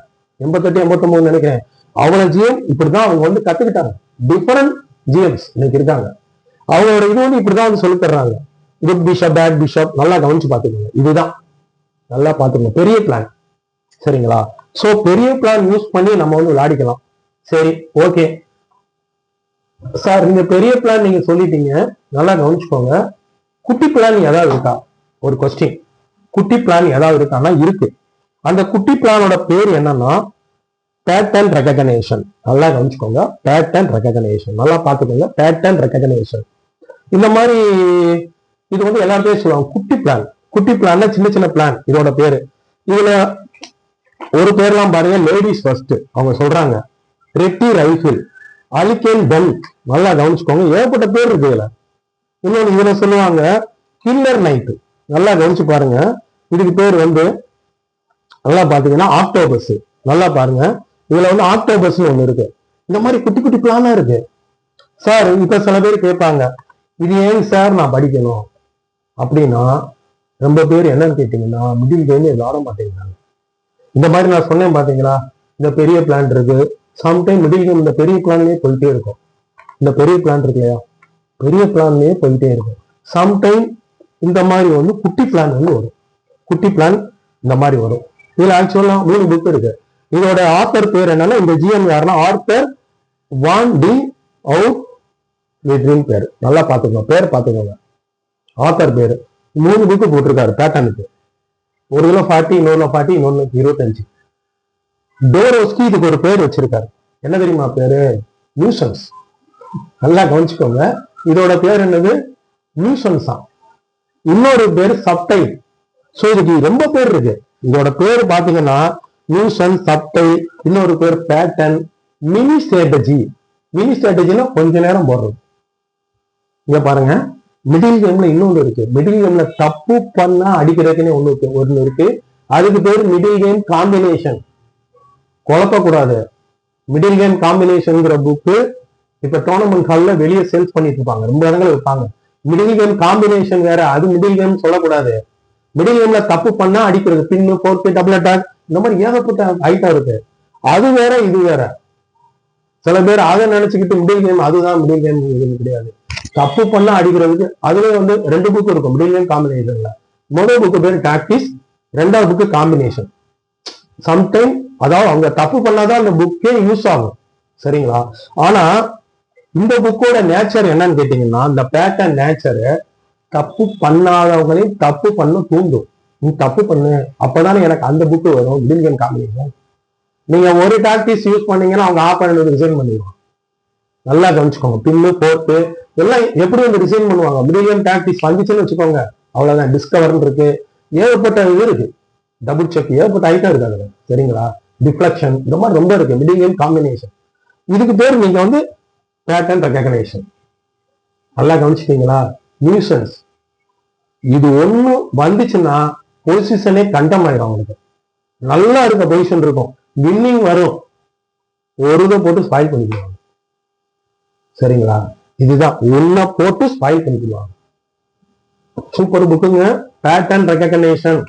88 89 நினைக்கிறேன். அவ்வளவு ஜிஎம் இப்படிதான் அவங்க வந்து கத்துக்கிட்டாங்க. டிஃபரெண்ட் ஜிஎம்ஸ் இன்னைக்கு இருக்காங்க. அவங்களோட இது வந்து இப்படிதான் வந்து சொல்லி தர்றாங்க. Good bishop, bad bishop. நல்லா கவனிச்சு பாத்துக்கோங்க. இதுதான் நல்லா பாத்துக்கோங்க. பெரிய பிளான். சரிங்களா? சோ பெரிய பிளான் யூஸ் பண்ணி நம்ம வந்து விளையாடிக்கலாம். சரி, ஓகே சார். நீங்க பெரிய பிளான் நீங்க சொல்லிட்டீங்க, நல்லா கவனிச்சுக்கோங்க. குட்டி பிளான் ஏதாவது இருக்கா? ஒரு கொஸ்டின். குட்டி பிளான் ஏதாவது இருக்கான்னா இருக்கு. அந்த குட்டி பிளானோட பேர் என்னன்னா பேட்டர்ன் ரெகக்னேஷன். நல்லா கவனிச்சுக்கோங்க. பேட்டர்ன் ரெகக்னேஷன் நல்லா பார்த்துக்கோங்க. பேட்டர்ன் ரெகக்னேஷன் இந்த மாதிரி இது வந்து எல்லாத்தையும் சொல்லுவாங்க குட்டி பிளான். குட்டி பிளான்னா சின்ன சின்ன பிளான் இதோட பேரு. இதுல ஒரு பேர்லாம் பாருங்க, லேடிஸ் ஃபர்ஸ்ட் அவங்க சொல்றாங்க ரெட்டி ரைஃபிள். அலிகேன் பென், நல்லா கவனிச்சுக்கோங்க, ஏகப்பட்ட பேர் இருக்கு இதுல. இன்னொன்னு இதுல சொல்லுவாங்க கில்லர் நைட், நல்லா கவனிச்சு பாருங்க. இதுக்கு பேர் வந்து நல்லா பாத்தீங்கன்னா ஆக்டோபஸ். நல்லா பாருங்க, இதுல வந்து ஆக்டோபஸ் ஒண்ணு இருக்கு. இந்த மாதிரி குட்டி குட்டி பிளானா இருக்கு சார். இப்ப சில பேர் கேட்பாங்க, இது ஏன் சார் நான் படிக்கணும் அப்படின்னா, ரொம்ப பேர் என்னன்னு கேட்டீங்கன்னா மிடில் கேம் விளாட மாட்டேங்கிறாங்க. இந்த மாதிரி நான் சொன்னேன் பாத்தீங்களா, இந்த பெரிய பிளான் இருக்கு. சம்டைம் மிடில் கேம் இந்த பெரிய பிளான்லயே போயிட்டே இருக்கும். இந்த பெரிய பிளான் இருக்கு இல்லையா, பெரிய பிளான்லயே போயிட்டே இருக்கும். சம்டைம் இந்த மாதிரி வந்து குட்டி பிளான் வந்து வரும். குட்டி பிளான் இந்த மாதிரி வரும். இதுல ஆக்சுவலா 3 புக் இருக்கு. இதோட ஆத்தர் பேர் என்னன்னா, இந்த ஜிஎம் யாருன்னா ஆர்த்தர் வான் டி அவுட் விட்ரின் பேரு. நல்லா பாத்துக்கோங்க, பேர் பாத்துக்கோங்க, ஆத்தர் பேரு. 3 புக்கு போட்டிருக்காரு பேட்டர்னுக்கு. ஒரு கிலோ 40, இன்னொரு 40, இன்னொன்னு 25. டோரோஸ்கி இதுக்கு ஒரு பேர் வச்சிருக்காரு. என்ன தெரியுமா பேரு? நியூசன்ஸ். நல்லா கவனிச்சுக்கோங்க, இதோட பேர் என்னது? நியூசன்ஸா. இன்னொரு பேர் சப்டைல். சோ இதுக்கு ரொம்ப பேர் இருக்கு. இதோட பேர் பாத்தீங்கன்னா நியூசன், சப்டைல், இன்னொரு பேர் பேட்டர்ன், மினி ஸ்ட்ராட்டஜி. மினி ஸ்ட்ராட்டஜினா கொஞ்ச நேரம் போடுறது. இங்க பாருங்க, மிடில் கேம்ல இன்னொன்று இருக்கு. மிடில் கேம்ல தப்பு பண்ணா அடிக்கிறதுக்குன்னு ஒண்ணு இருக்கு. அதுக்கு பேர் மிடில் கேம் காம்பினேஷன். குழப்பக்கூடாது. மிடில் கேம் காம்பினேஷன்ங்கிற புக்கு இப்ப டோர்னமெண்ட் ஹால்ல வெளியே சேல்ஸ் பண்ணிட்டு இருப்பாங்க, ரொம்ப இடங்கள் இருப்பாங்க. மிடில் கேம் காம்பினேஷன் வேற, அது மிடில் கேம் சொல்லக்கூடாது. மிடில் கேம்ல தப்பு பண்ணா அடிக்கிறது, பின்னு, போர்க்கு, டபுள் அட்டாக், இந்த மாதிரி ஏகப்பட்ட ஐட்டம் இருக்கு. அது வேற இது வேற. சில பேர் அதை நினைச்சுக்கிட்டு மிடில் கேம் அதுதான் மிடில் கேம், இது கிடையாது. தப்பு பண்ணா அடிக்கிறதுக்கு அதுல வந்து 2 புக் இருக்கும் மிடில் கேம் காம்பினேஷன்ல. முதல் புக்கு பேர் டாக்டிஸ், 2வது புக்கு காம்பினேஷன். சம்டைம் அதாவது அவங்க தப்பு பண்ணாதான் அந்த புக்கே யூஸ் ஆகும், சரிங்களா? ஆனா இந்த புக்கோட நேச்சர் என்னன்னு கேட்டீங்கன்னா, இந்த பேட்டர்ன் நேச்சரு தப்பு பண்ணாதவங்களையும் தப்பு பண்ண தூண்டும். நீ தப்பு பண்ணு, அப்பதானே எனக்கு அந்த புக்கு வரும். Middle game combination. நீங்க ஒரு டாக்டிஸ் யூஸ் பண்ணீங்கன்னா அவங்க ஆப்போனன்ட் ரிசைன் பண்ணிடுவாங்க. நல்லா கவனிச்சுக்கோங்க, பின்னு, போர்ட்டு எல்லாம் எப்படி வந்து டிசைன் பண்ணுவாங்க. மிடில் கேம் டாக்டிஸ் வந்துச்சுன்னு வச்சுக்கோங்க, அவ்வளவுதான். டிஸ்கவர்னு இருக்கு, ஏகப்பட்ட இது இருக்கு, டபுள் செக், ஏகப்பட்ட ஐட்டம் இருக்கு அதுல, சரிங்களா? டிஃப்ளெக்ஷன், இந்த மாதிரி ரொம்ப இருக்கு மிடில் கேம் காம்பினேஷன். இதுக்கு பேர் நீங்க வந்து பேட்டர்ன் ரெகக்னேஷன். நல்லா கவனிச்சிட்டீங்களா? நியூசன்ஸ். இது ஒண்ணு வந்துச்சுன்னா பொசிஷனே கண்டம் ஆயிடும் அவங்களுக்கு. நல்லா இருக்க பொசிஷன் இருக்கும், வின்னிங் வரும், ஒரு இதை போட்டு ஸ்பாயில் பண்ணிக்குவாங்க, சரிங்களா? இதுதான் ஒன்ன போட்டு ஸ்பாயில் பண்ணிக்குவாங்க. சூப்பர் புக்குங்க, பேட்டர்ன் ரெகக்னேஷன்.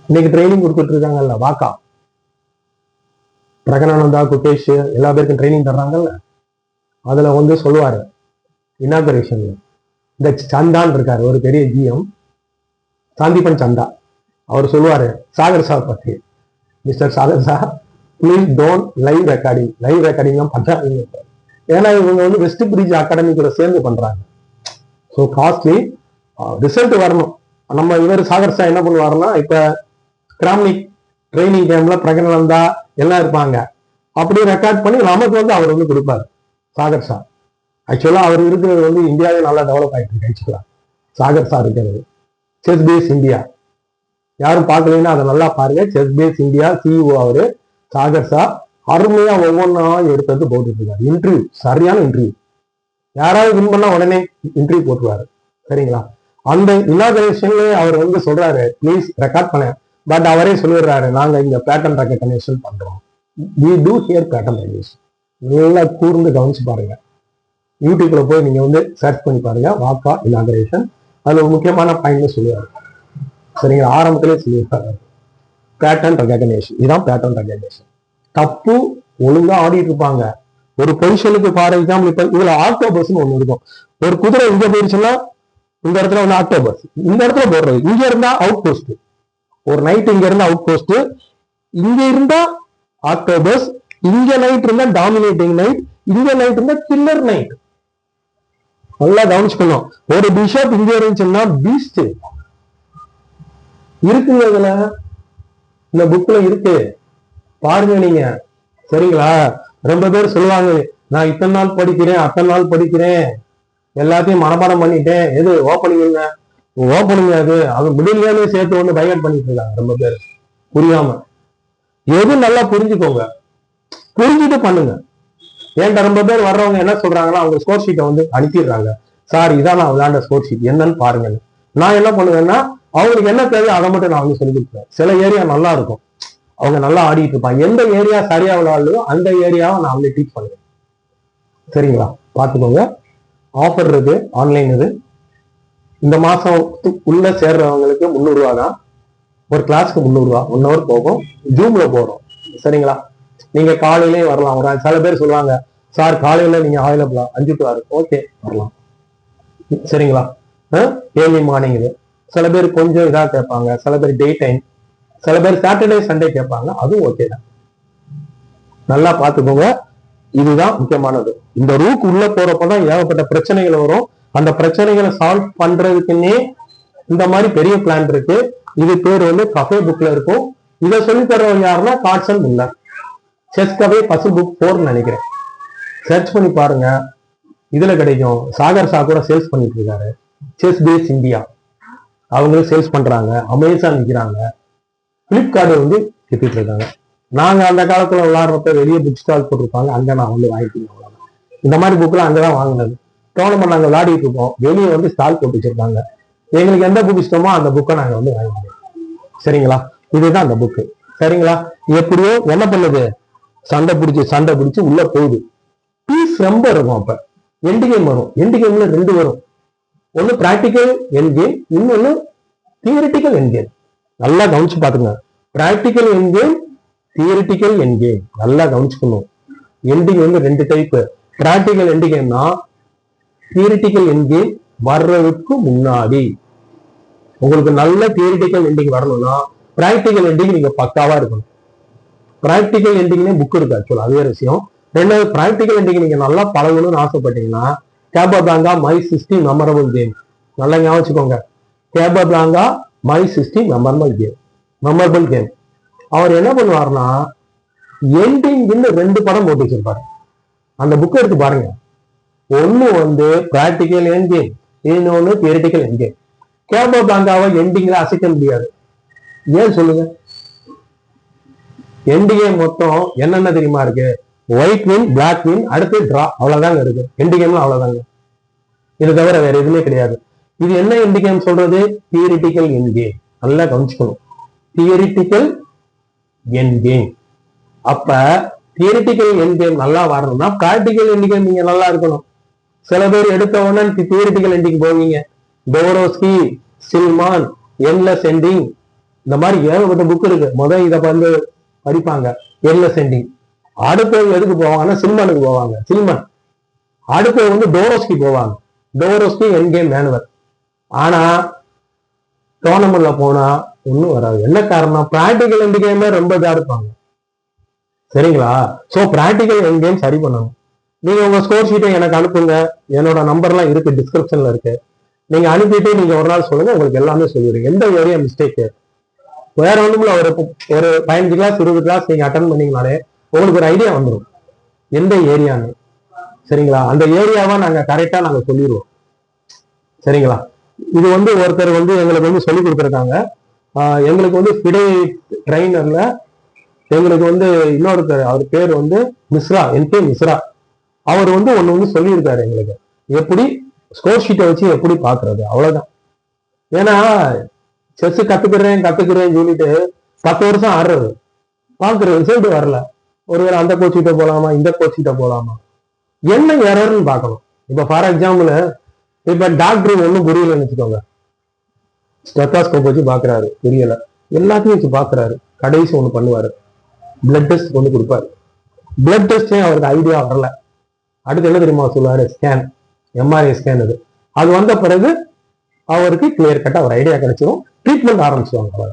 இன்னைக்கு ட்ரைனிங் கொடுத்துட்டு இருக்காங்கல்ல வாக்கா, பிரகனானந்தா, குகேஷ், எல்லா பேருக்கும் ட்ரைனிங் தர்றாங்கல்ல. அதுல வந்து சொல்லுவாரு இனாகரேஷன்ல, இந்த சந்தான் இருக்காரு ஒரு பெரிய ஜிஎம், சாந்திபன் சந்தா. அவர் சொல்லுவாரு சாகர் சார் பத்தி, mister Sagar sir please don't live recording, live recording தான் பண்றாங்க. ஏன்னா இவங்க வந்து வெஸ்ட் பிரிட்ஜ் அகாடமி கூட சேர்ந்து பண்றாங்க. ஸோ காஸ்ட்லி, ரிசல்ட் வரணும். நம்ம இவர் சாகர் சார் என்ன பண்ணுவாருன்னா, இப்ப கிராமிக் ட்ரைனிங் கேம்ல பிரகனானந்தா எல்லாம் இருப்பாங்க, அப்படியே ரெக்கார்ட் பண்ணி நமக்கு வந்து அவர் வந்து கொடுப்பாரு சாகர் சார். ஆக்சுவலா அவர் இருக்கிறது வந்து இந்தியாவே நல்லா டெவலப் ஆயிட்டு இருக்கு ஆக்சுவலா. சாகர் சார் இருக்கிறது செஸ் பேஸ் இந்தியா, யாரும் பார்க்கலன்னா அதை நல்லா பாருங்க. செஸ் பேஸ் இந்தியா சிஇஓ அவரு சாகர் சார். அருமையா ஒவ்வொன்றா எடுத்து போட்டுட்டு இருக்காரு. இன்டர்வியூ, சரியான இன்டர்வியூ. யாராவது வின் பண்ணா உடனே இன்டர்வியூ போட்டுருவாரு, சரிங்களா? அந்த இனாகரேஷன்ல அவர் வந்து சொல்றாரு ப்ளீஸ் ரெக்கார்ட் பண்ண, பட் அவரே சொல்லிடுறாரு நாங்க இங்க பேட்டர்ன் ரெகக்னேஷன் பண்றோம். we do here pattern recognition. நல்லா கூர்ந்து கவனிச்சு பாருங்க. யூடியூப்ல போய் நீங்க வந்து சர்ச் பண்ணி பாருங்க, வாக்கா இனாகரேஷன். அதுல ஒரு முக்கியமான பாயிண்ட் சொல்லுவாரு, சரிங்களா? ஆரம்பத்திலே சொல்லியிருக்காரு பேட்டர்ன் ரெகக்னேஷன். இதுதான் பேட்டர்ன் ரெகக்னேஷன். தப்பு ஒழுங்கா ஆடிட்டு இருப்பாங்க ஒரு பொசிஷனுக்கு. ஃபார் எக்ஸாம்பிள் இப்ப இதுல ஆக்டோபஸ்ன்னு ஒண்ணு இருக்கும். ஒரு குதிரை இங்க போயிடுச்சுன்னா இந்த இடத்துல வந்து ஆக்டோபஸ் இந்த இடத்துல போடுறது, இங்க இருந்தா அவுட் போஸ்ட். ஒரு நைட் இங்க இருந்தா அவுட் போஸ்ட், இங்க இருந்தா ஆக்டோபஸ், இங்க நைட் இருந்தா டாமினேட்டிங் நைட், இங்க நைட் இருந்தா கில்லர் நைட். நல்லா கவனிச்சுக்கணும். ஒரு பிஷப் இங்க இருந்துச்சுன்னா பீஸ்ட் இருக்குங்க, இதுல இந்த புக்ல இருக்கு, பாருங்க நீங்க, சரிங்களா? ரொம்ப பேர் சொல்லுவாங்க நான் இத்தனை நாள் படிக்கிறேன், அத்தனை நாள் படிக்கிறேன், எல்லாத்தையும் மனப்பாடம் பண்ணிட்டேன். எது ஓப்பனிங்? ஓப்பனிங் அது மிடில் சேர்த்து வந்து பைகட் பண்ணிட்டு இருக்காங்க ரொம்ப பேர் புரியாம. எது நல்லா புரிஞ்சுக்கோங்க, புரிஞ்சுட்டு பண்ணுங்க. என்கிட்ட ரொம்ப பேர் வர்றவங்க என்ன சொல்றாங்கன்னா, அவங்க ஸ்கோர் ஷீட்டை வந்து அனுப்பிடுறாங்க. சார் இதான் நான் விளையாண்ட ஸ்கோர் ஷீட் என்னன்னு பாருங்க. நான் என்ன பண்ணுவேன்னா, அவங்களுக்கு என்ன தேவையோ அதை மட்டும் நான் வந்து சொல்லி கொடுப்பேன். சில ஏரியா நல்லா இருக்கும், அவங்க நல்லா ஆடிட்டு இருப்பாங்க. எந்த ஏரியா சரியா விளையாடலையோ அந்த ஏரியாவை நான் வந்து டீச் பண்ணுவேன். சரிங்களா, பார்த்துக்கோங்க. ஆஃபர் இருக்கு, ஆன்லைன் இது. இந்த மாசம் உள்ள சேர்றவங்களுக்கு 300 ரூபா தான். ஒரு கிளாஸ்க்கு 300 ரூபா, 1 ஹவர் போகும். ஜூம்ல போறோம். சரிங்களா, நீங்க காலையிலேயே வரலாம். ஒரு சில பேர் சொல்லுவாங்க, சார் காலையில நீங்க அவைலபிளா 5 to 6. ஓகே, வரலாம். சரிங்களா, ஏர்லி மார்னிங் இது. சில பேர் கொஞ்சம் இதா கேட்பாங்க, சில பேர் டே டைம், சில பேர் சாட்டர்டே சண்டே கேட்பாங்க. அதுவும் ஓகே தான். நல்லா பார்த்துக்கோங்க. இதுதான் முக்கியமானது. இந்த ரூட் உள்ள போறப்பதான் ஏகப்பட்ட பிரச்சனைகள் வரும். அந்த பிரச்சனைகளை சால்வ் பண்றதுக்குன்னே இந்த மாதிரி பெரிய பிளான் இருக்கு. இது பேர் வந்து கஃபே புக்ல இருக்கும். இதை சொல்லி தர்றவங்க யாருன்னா Karsten Muller. Chess cafe puzzle book 4 நினைக்கிறேன். சர்ச் பண்ணி பாருங்க, இதுல கிடைக்கும். சாகர் சா கூட சேல்ஸ் பண்ணிட்டு இருக்காரு. செஸ் பேஸ் இந்தியா அவங்களும் சேல்ஸ் பண்றாங்க. அமேசான் விற்கிறாங்க. பிளிப்கார்ட் வந்து வித்துட்டு இருக்காங்க. நாங்க அந்த காலத்துல விளையாடுறப்ப வெளியே புக் ஸ்டால் போட்டிருப்பாங்க, அங்க நான் வந்து வாங்கிக்கிறேன். இந்த மாதிரி புக்லாம் அங்கதான் வாங்கினது. டோர்னமெண்ட் நாங்க விளையாடிட்டு இருக்கோம், வெளியே வந்து ஸ்டால் போட்டு வச்சிருக்காங்க. எங்களுக்கு எந்த புக் இஷ்டமோ அந்த புக்கை நாங்க வந்து வாங்கிக்கிறோம். சரிங்களா, இதுதான் அந்த புக்கு. சரிங்களா, எப்படியோ என்ன பண்ணுது, சண்டை பிடிச்சி உள்ள போகுது. பீஸ் ரொம்ப இருக்கும். அப்ப எண்டு கேம் வரும். எண்டு கேம்ல 2 வரும். ஒன்னு பிராக்டிக்கல் எண்ட் கேம், இன்னொன்னு தியரிட்டிக்கல் எண்ட் கேம். நல்லா கவனிச்சு பாத்துங்க. Practical end game, theoretical end game. நல்லா கவனிச்சுக்கணும். எண்டிங் வந்து 2 டைப். பிராக்டிக்கல் எண்ட் கேம்னா தியரிட்டிக்கல் எண்ட் கேம் வர்றதுக்கு முன்னாடி. உங்களுக்கு நல்ல தியரிட்டிக்கல் எண்டிங் வரணும்னா பிராக்டிக்கல் எண்டிங் நீங்க பக்காவா இருக்கணும். பிராக்டிக்கல் எண்டிங்னே புக் இருக்கு ஆக்சுவலா, அது வேற விஷயம். ரெண்டாவது, பிராக்டிக்கல் எண்டிங் நீங்க நல்லா பழகணும்னு ஆசைப்பட்டீங்கன்னா கேபபிளாங்கா மை 60 மெமரபிள் கேம். நல்லா ஞாபகம் வச்சுக்கோங்க. கேபபிளாங்கா மை 60 மெமரபிள் கேம். அவர் என்ன பண்ணுவார்னா, எண்டிங் 2 படம் போட்டு வச்சிருப்பாரு. அந்த புக் எடுத்து பாருங்க. ஒண்ணு வந்து பிராக்டிக்கல் எண்ட் கேம், இன்னொன்னு தியரிட்டிக்கல் எண்ட் கேம். கேபபிளாங்காவை எண்டிங்ல அசைக்க முடியாது. ஏன் சொல்லுங்க? எண்ட் கேம் மொத்தம் என்னென்ன தெரியுமா இருக்கு? ஒயிட் வின், பிளாக் வின், அடுத்து டிரா, அவ்வளவுதாங்க இருக்கு. எண்ட் கேம்ல அவ்வளவுதாங்க. இதை தவிர வேற எதுவுமே கிடையாது. இது என்ன எண்ட் கேம் சொல்றது? Theoretical end game. நல்லா கவனிச்சுக்கணும். Theoretical end game. அப்ப தியரிட்டிக்கல் எண்ட் கேம் நல்லா வரணும்னா பிராக்டிக்கல் எண்ட் கேம் நீங்க நல்லா இருக்கணும். சில பேர் எடுத்த உடனே தியரிட்டிக்கல் எண்டிங் போவீங்க. டோரோஸ்கி, சில்மான், என்லெஸ் எண்டிங், இந்த மாதிரி ஏகப்பட்ட புக் இருக்கு. முதல் இதை வந்து படிப்பாங்க, என்லெஸ் எண்டிங். அடுத்தது எதுக்கு போவாங்கன்னா சில்மானுக்கு போவாங்க. சில்மான் அடுத்தது வந்து டோரோஸ்கி போவாங்க. டோரோஸ்கி எண்ட் கேம் மேனுவல். ஆனா டோர்னமெண்ட்ல போனா ஒன்னும் வராது. என்ன காரணம்? பிராக்டிக்கல் எண்ட் கேமே ரொம்ப இதா இருப்பாங்க. சரிங்களா, சோ பிராக்டிக்கல் எண்ட் கேம் சரி பண்ணணும். நீங்க உங்க ஸ்கோர் ஷீட்டை எனக்கு அனுப்புங்க. என்னோட நம்பர்லாம் இருக்கு, டிஸ்கிரிப்ஷன்ல இருக்கு. நீங்க அனுப்பிட்டு நீங்க ஒரு நாள் சொல்லுங்க, உங்களுக்கு எல்லாமே சொல்லிடுங்க. எந்த ஏரியா மிஸ்டேக் வேற ஒண்ணுமில்ல. ஒரு 15 கிளாஸ் 20 கிளாஸ் நீங்க அட்டன் பண்ணீங்கனாலே உங்களுக்கு ஒரு ஐடியா வந்துடும் எந்த ஏரியான்னு. சரிங்களா, அந்த ஏரியாவை நாங்க கரெக்டா நாங்க சொல்லிடுவோம். சரிங்களா, இது வந்து ஒருத்தர் வந்து எங்களுக்கு வந்து சொல்லி கொடுத்துருக்காங்க. எங்களுக்கு வந்து ஃபிடே ட்ரைனர்ல எங்களுக்கு வந்து இன்னொருத்தர், அவர் பேர் வந்து மிஸ்ரா, என்.கே. மிஸ்ரா. அவர் வந்து ஒண்ணு சொல்லியிருக்காரு எங்களுக்கு, எப்படி ஸ்கோர் ஷீட்டை வச்சு எப்படி பாக்குறது. அவ்வளவுதான். ஏன்னா செஸ் கத்துக்கிறேன்னு சொல்லிட்டு 10 வருஷம் ஆடுறது, பாக்குற ரிசல்ட் வரல. ஒருவேளை அந்த கோச்சிட்ட போலாமா, இந்த கோச்சிட்ட போலாமா, என்ன எரர்னு பார்க்கணும். இப்ப ஃபார் எக்ஸாம்பிள், இப்ப டாக்டர் ஒன்றும் புரியலன்னு வச்சுக்கோங்க. ஸ்டெத்தாஸ்கோப் வச்சு பாக்குறாரு, புரியல. எல்லாத்தையும் வச்சு பாக்குறாரு. கடைசி ஒண்ணு பண்ணுவாரு, பிளட் டெஸ்ட் கொண்டு கொடுப்பாரு. பிளட் டெஸ்டே அவருக்கு ஐடியா வரல. அடுத்து என்ன தெரியுமா சொல்லுவாரு? Scan, MRI scan. அது வந்த பிறகு அவருக்கு கிளியர் கட்டா ஒரு ஐடியா கிடைச்சிடும். ட்ரீட்மெண்ட் ஆரம்பிச்சுவாங்க.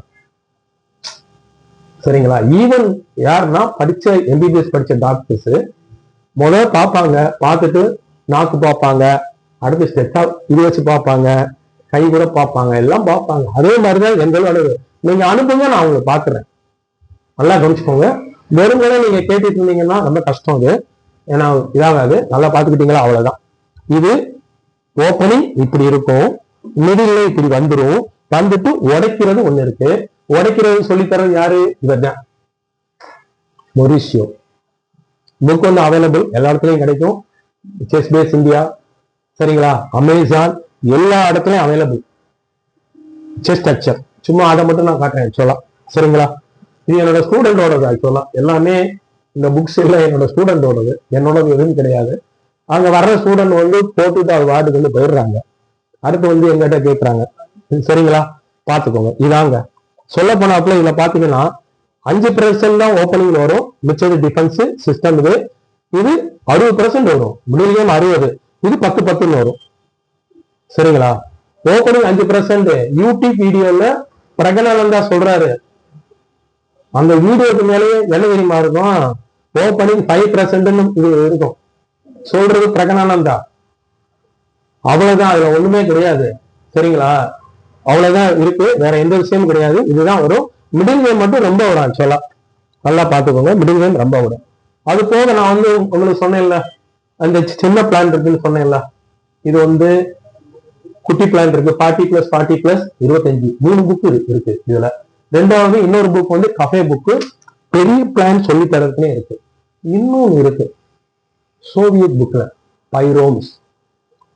சரிங்களா, ஈவன் யாருன்னா படிச்ச எம்பிபிஎஸ் படிச்ச டாக்டர்ஸ் முதல்ல பார்ப்பாங்க, பார்த்துட்டு நாக்கு பார்ப்பாங்க, அடுத்து ஸ்டெத்தா இது வச்சு பார்ப்பாங்க, கை கூட பார்ப்பாங்க, எல்லாம் பார்ப்பாங்க. அதே மாதிரிதான் எங்களோட. நீங்க அனுப்புங்க, நான் அவங்களை பாக்குறேன். நல்லா கவனிச்சுக்கோங்க. வெறுமனே நீங்க கேட்டுட்டு இருந்தீங்கன்னா ரொம்ப கஷ்டம். அது ஏன்னா இதாகாது. நல்லா பார்த்துக்கிட்டீங்களா? அவ்வளவுதான். இது ஓப்பனிங் இப்படி இருக்கும், மிடில் இப்படி வந்துடும். வந்துட்டு உடைக்கிறது ஒண்ணு இருக்கு. உடைக்கிறது சொல்லித்தரது யாரு? இவர்தான், மொரிஷியோ. புக் வந்து அவைலபிள், எல்லா இடத்துலையும் கிடைக்கும். செஸ் பேஸ் இந்தியா, சரிங்களா, அமேசான், எல்லா இடத்துலையும் அவைலபிள். செஸ் ஸ்ட்ரக்சர் சும்மா அதை மட்டும் நான் காட்டுறேன் ஆக்சுவலா, சரிங்களா. இது என்னோட ஸ்டூடெண்டோடது ஆக்சுவலா, எல்லாமே இந்த புக்ஸ் எல்லாம் என்னோட ஸ்டூடெண்டோடது, என்னோடது எதுவும் கிடையாது. அங்க வர்ற ஸ்டூடெண்ட் வந்து போட்டுட்டு அது வார்டுக்கு வந்து போயிடுறாங்க. அடுத்து வந்து எங்கிட்ட கேட்குறாங்க, சரிங்களா, பார்த்துக்கோங்க. இதாங்க சொல்ல போனாப்புல இதுல பாத்தீங்கன்னா 5% தான் ஓப்பனிங் வரும், மிச்சது டிஃபென்ஸ் சிஸ்டம். இது 60% வரும், மிடில் கேம் 60, இது 10-10 வரும், சரிங்களா. ஓப்பனிங் 5%. யூடியூப் வீடியோல பிரகனானந்தா சொல்றாரு, அந்த வீடியோக்கு மேலேயே என்ன தெரியுமா இருக்கும், ஓப்பனிங் 5% இது இருக்கும் சொல்றது பிரகனானந்தா. அவ்வளவுதான், அதுல ஒண்ணுமே கிடையாது, சரிங்களா. அவ்வளவுதான் இருக்கு, வேற எந்த விஷயமும் கிடையாது. இதுதான் வரும். மிடில் கேம் மட்டும் ரொம்ப வரும் ஆக்சுவலா, நல்லா பாத்துக்கோங்க. மிடில் கேம் ரொம்ப வரும். அது போக நான் வந்து உங்களுக்கு சொன்னேன்ல, அந்த சின்ன பிளான் இருக்குன்னு சொன்னேன்ல, இது வந்து குட்டி பிளான் இருக்கு, 40+40+25, 3 புக் இருக்கு இதுல. ரெண்டாவது இன்னொரு புக் வந்து கஃபே புக்கு, பெரிய பிளான் சொல்லி தரதுக்குன்னே இருக்கு. இன்னொன்னு இருக்கு சோவியத் புக்ல, பைரோம்ஸ்.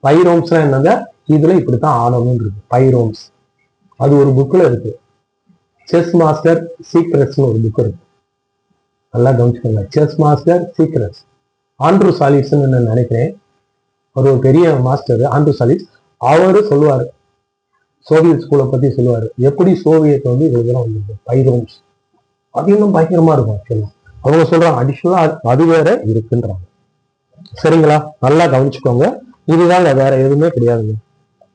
பைரோம்ஸ்லாம் என்னங்க, இதுல இப்படித்தான் ஆனவங்க இருக்கு, பைரோம்ஸ். அது ஒரு புக்ல இருக்கு. செஸ் மாஸ்டர் சீக்ரெட்ஸ் ஒரு புக் இருக்கு, நல்லா கவனிச்சுக்கோங்க. செஸ் மாஸ்டர் சீக்ரெட்ஸ், ஆண்ட்ரூ சாலிஸ் நான் நினைக்கிறேன், அவர் ஒரு பெரிய மாஸ்டர் ஆண்ட்ரூ சாலிஸ். அவரு சொல்லுவாரு, சோவியத் ஸ்கூலை பத்தி சொல்லுவாரு, எப்படி சோவியத் வந்து இவ்வளவு தூரம் வந்திருக்கு, பைரோம்ஸ். அது இன்னும் பயங்கரமா இருக்கும் ஆக்சுவலா. அவங்க சொல்றாங்க அடிஷனலா அது வேற இருக்குன்றாங்க, சரிங்களா. நல்லா கவனிச்சுக்கோங்க. இதுதாங்க, வேற எதுவுமே கிடையாதுங்க,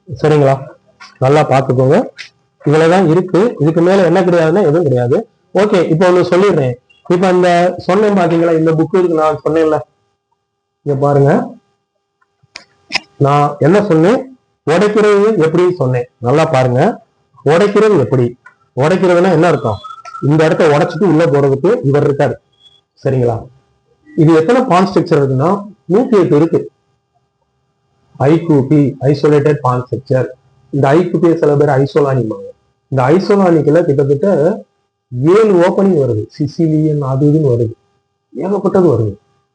சரிங்களா. நல்லா பாத்துக்கோங்க. இவ்வளவுதான் இருக்கு, இதுக்கு மேல என்ன கிடையாதுன்னா எதுவும் கிடையாது. ஓகே, இப்போ ஒண்ணு சொல்லிடுறேன். இப்ப இந்த சொன்னேன் பாத்தீங்களா, இந்த புக்கு நான் சொன்னேன்ல, இங்க பாருங்க, நான் என்ன சொன்னேன், உடைக்கிறது எப்படின்னு சொன்னேன். நல்லா பாருங்க, உடைக்கிறது எப்படி, உடைக்கிறதுனா என்ன அர்த்தம், இந்த இடத்த உடைச்சிட்டு உள்ள போறதுக்கு இவர் இருக்காரு, சரிங்களா. இது எத்தனை பான் ஸ்ட்ரக்சர் இருக்குன்னா 108 இருக்கு. ஐகூபி, ஐசோலேட்டட் பான் ஸ்ட்ரக்சர். இந்த ஐகூபி சில பேர் ஐசோலானிமாங்க. இந்த ஐசோலானிக்ல கிட்டத்தட்ட 7 ஓப்பனிங் வருது, சிசிலியன் அது இதுன்னு வருது, ஏகப்பட்டது வருது,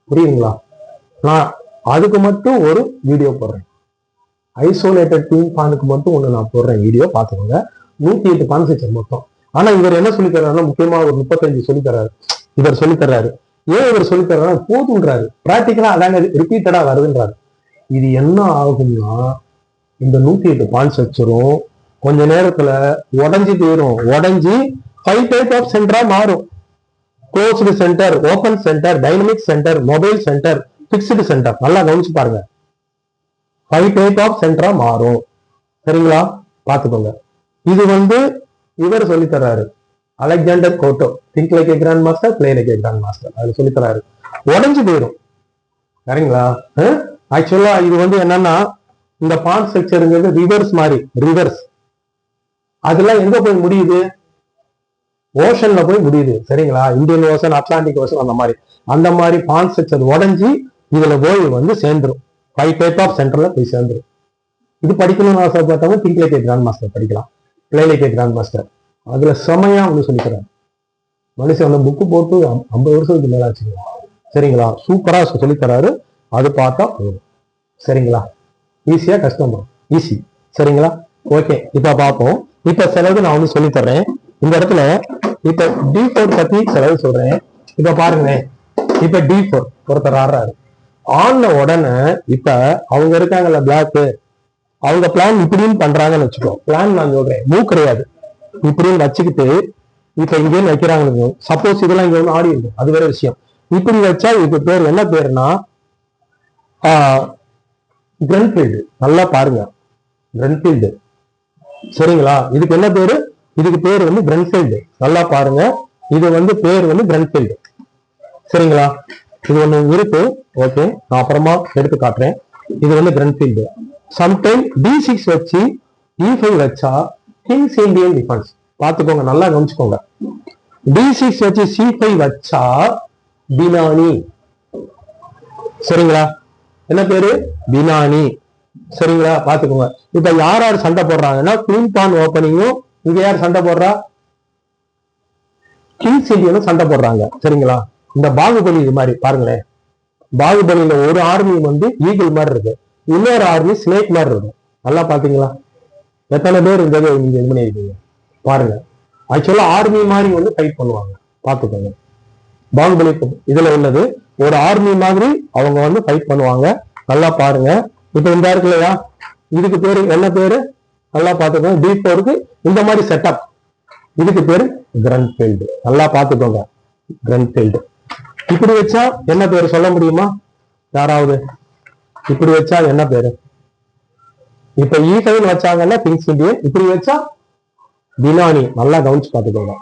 புரியுதுங்களா. நான் அதுக்கு மட்டும் ஒரு வீடியோ போடுறேன், ஐசோலேட்டட் டீம் பானுக்கு மட்டும் ஒண்ணு நான் போடுறேன் வீடியோ, பாத்துக்கோங்க. 108 பான் ஸ்ட்ரக்சர் மொத்தம். ஆனா இவர் என்ன சொல்லி தர்றாருன்னா, முக்கியமா ஒரு 35 சொல்லி தர்றாரு. இவர் சொல்லி தர்றாரு, ஏன் இவர் சொல்லி தர்றாரு, போதுன்றாரு, பிராக்டிக்கலா அதாங்க ரிப்பீட்டடா வருதுன்றாரு. இது என்ன ஆகும்னா, இந்த 108 பான் ஸ்ட்ரக்சரும் கொஞ்ச நேரத்துல உடஞ்சி போயிடும். உடஞ்சி 5 டைப் ஆஃப் சென்டரா மாறும். Closed centre, open centre, dynamic centre, mobile centre, fixed centre. நல்லா கவனிச்சு பாருங்க, 5 டைப் ஆஃப் சென்டரா மாறும், சரிங்களா. பாத்துக்கோங்க. இது வந்து இவர் சொல்லி தர்றாரு, அலெக்சாண்டர் கோட்டோ, திங்க் லைக் ஏ கிராண்ட் மாஸ்டர், பிளே லைக் ஏ கிராண்ட் மாஸ்டர். அது சொல்லி தர்றாரு. உடஞ்சு போயிடும், சரிங்களா. ஆக்சுவலா இது வந்து என்னன்னா, இந்த பான் ஸ்ட்ரக்சருங்கிறது ரிவர்ஸ் மாதிரி, ரிவர்ஸ். அதெல்லாம் எங்க போய் முடியுது, ஓஷன்ல போய் முடியுது, சரிங்களா. இந்தியன் ஓஷன், அட்லாண்டிக் ஓஷன், அந்த மாதிரி பான் ஸ்ட்ரக்சர் உடஞ்சி இதுல போய் வந்து சேர்ந்துரும். 5 டைப் ஆஃப் சென்டர்ல போய் சேர்ந்துரும். இது படிக்கணும்னு ஆசைப்பட்டவங்க திங்க் லைக் ஏ கிராண்ட் மாஸ்டர் படிக்கலாம், பிளே லைக் ஏ கிராண்ட் மாஸ்டர். அதுல செமையா ஒண்ணு சொல்லிக்கிறாங்க மனுஷன். அந்த புக்கு போட்டு 50 வருஷத்துக்கு மேல ஆச்சுங்க, சரிங்களா. சூப்பரா சொல்லித்தராரு, அது பார்த்தா போதும், சரிங்களா. ஈஸியா கஷ்டமா, ஈஸி, சரிங்களா. ஓகே, இப்ப பார்ப்போம். இப்ப சிலது நான் வந்து சொல்லி தர்றேன் இந்த இடத்துல. இப்ப D4 பத்தி சிலது சொல்றேன். இப்ப பாருங்களேன், இப்ப D4 ஒருத்தர் ஆடுறாரு, ஆன உடனே இப்ப அவங்க இருக்காங்கல்ல பிளாக், அவங்க பிளான் இப்படின்னு பண்றாங்கன்னு வச்சுக்கோ. பிளான் நான் சொல்றேன், மூவ் கிடையாது, இப்படின்னு வச்சுக்கிட்டு இப்ப இங்கேன்னு வைக்கிறாங்க. சப்போஸ் இதெல்லாம் இங்க வந்து ஆடி இருக்கும், அது வேற விஷயம். இப்படி வச்சா இதுக்கு பேர் என்ன பேருனா கிரன்ஃபீல்டு. நல்லா பாருங்க, கிரன்ஃபீல்டு, சரிங்களா. இதுக்கு என்ன பேரு, இதுக்கு பேர் வந்து கிரன்ஃபீல்டு. நல்லா பாருங்க, இது வந்து பேர் வந்து கிரன்ஃபீல்டு, சரிங்களா. இது ஒண்ணு இருக்கு, ஓகே, நான் அப்புறமா எடுத்து காட்டுறேன். இது வந்து கிரன்ஃபீல்டு. சம்டைம் D6 வச்சு E5 வச்சா கிங்ஸ் இந்தியன் டிஃபென்ஸ். பாத்துக்கோங்க, நல்லா கவனிச்சுக்கோங்க. D6 வச்சு C5 வச்சா பினானி, சரிங்களா. என்ன பேரு, பினானி, சரிங்களா. பாத்துக்கோங்க. இப்ப யார் யார் சண்டை போடுறாங்கன்னா, குவீன் பான் ஓப்பனிங்கும் இங்க யார் சண்டை போடுறா, கிங்ஸ் இந்தியனும் சண்டை போடுறாங்க, சரிங்களா. இந்த பாகுபலி இது மாதிரி பாருங்களேன், பாகுபலியில ஒரு ஆர்மி வந்து ஈகிள் மாதிரி இருக்கு, இன்னொரு ஆர்மி ஸ்னேக் மாதிரி இருக்கும். நல்லா பாத்தீங்களா? எத்தனை பேர் இந்த நீங்க இது பண்ணிருக்கீங்க பாருங்க. ஆக்சுவலா ஆர்மி மாதிரி வந்து ஃபைட் பண்ணுவாங்க, பாத்துக்கோங்க. பாகுபலி இதுல உள்ளது ஒரு ஆர்மி மாதிரி அவங்க வந்து ஃபைட் பண்ணுவாங்க. நல்லா பாருங்க. இப்ப இந்த இருக்கு இல்லையா, இதுக்கு பேரு என்ன பேரு? நல்லா பாத்துக்கோங்க. D4க்கு இந்த மாதிரி செட்டப், இதுக்கு பேரு கிரன்ஃபீல்டு. நல்லா பாத்துக்கோங்க, கிரன்ஃபீல்டு. இப்படி வச்சா என்ன பேரு சொல்ல முடியுமா யாராவது? இப்படி வச்சா என்ன பேரு? இப்ப E5 வச்சாங்கன்னா கிங்ஸ் இண்டியன், இப்படி வச்சா பினானி. நல்லா கவனிச்சு பாத்துக்கோங்க,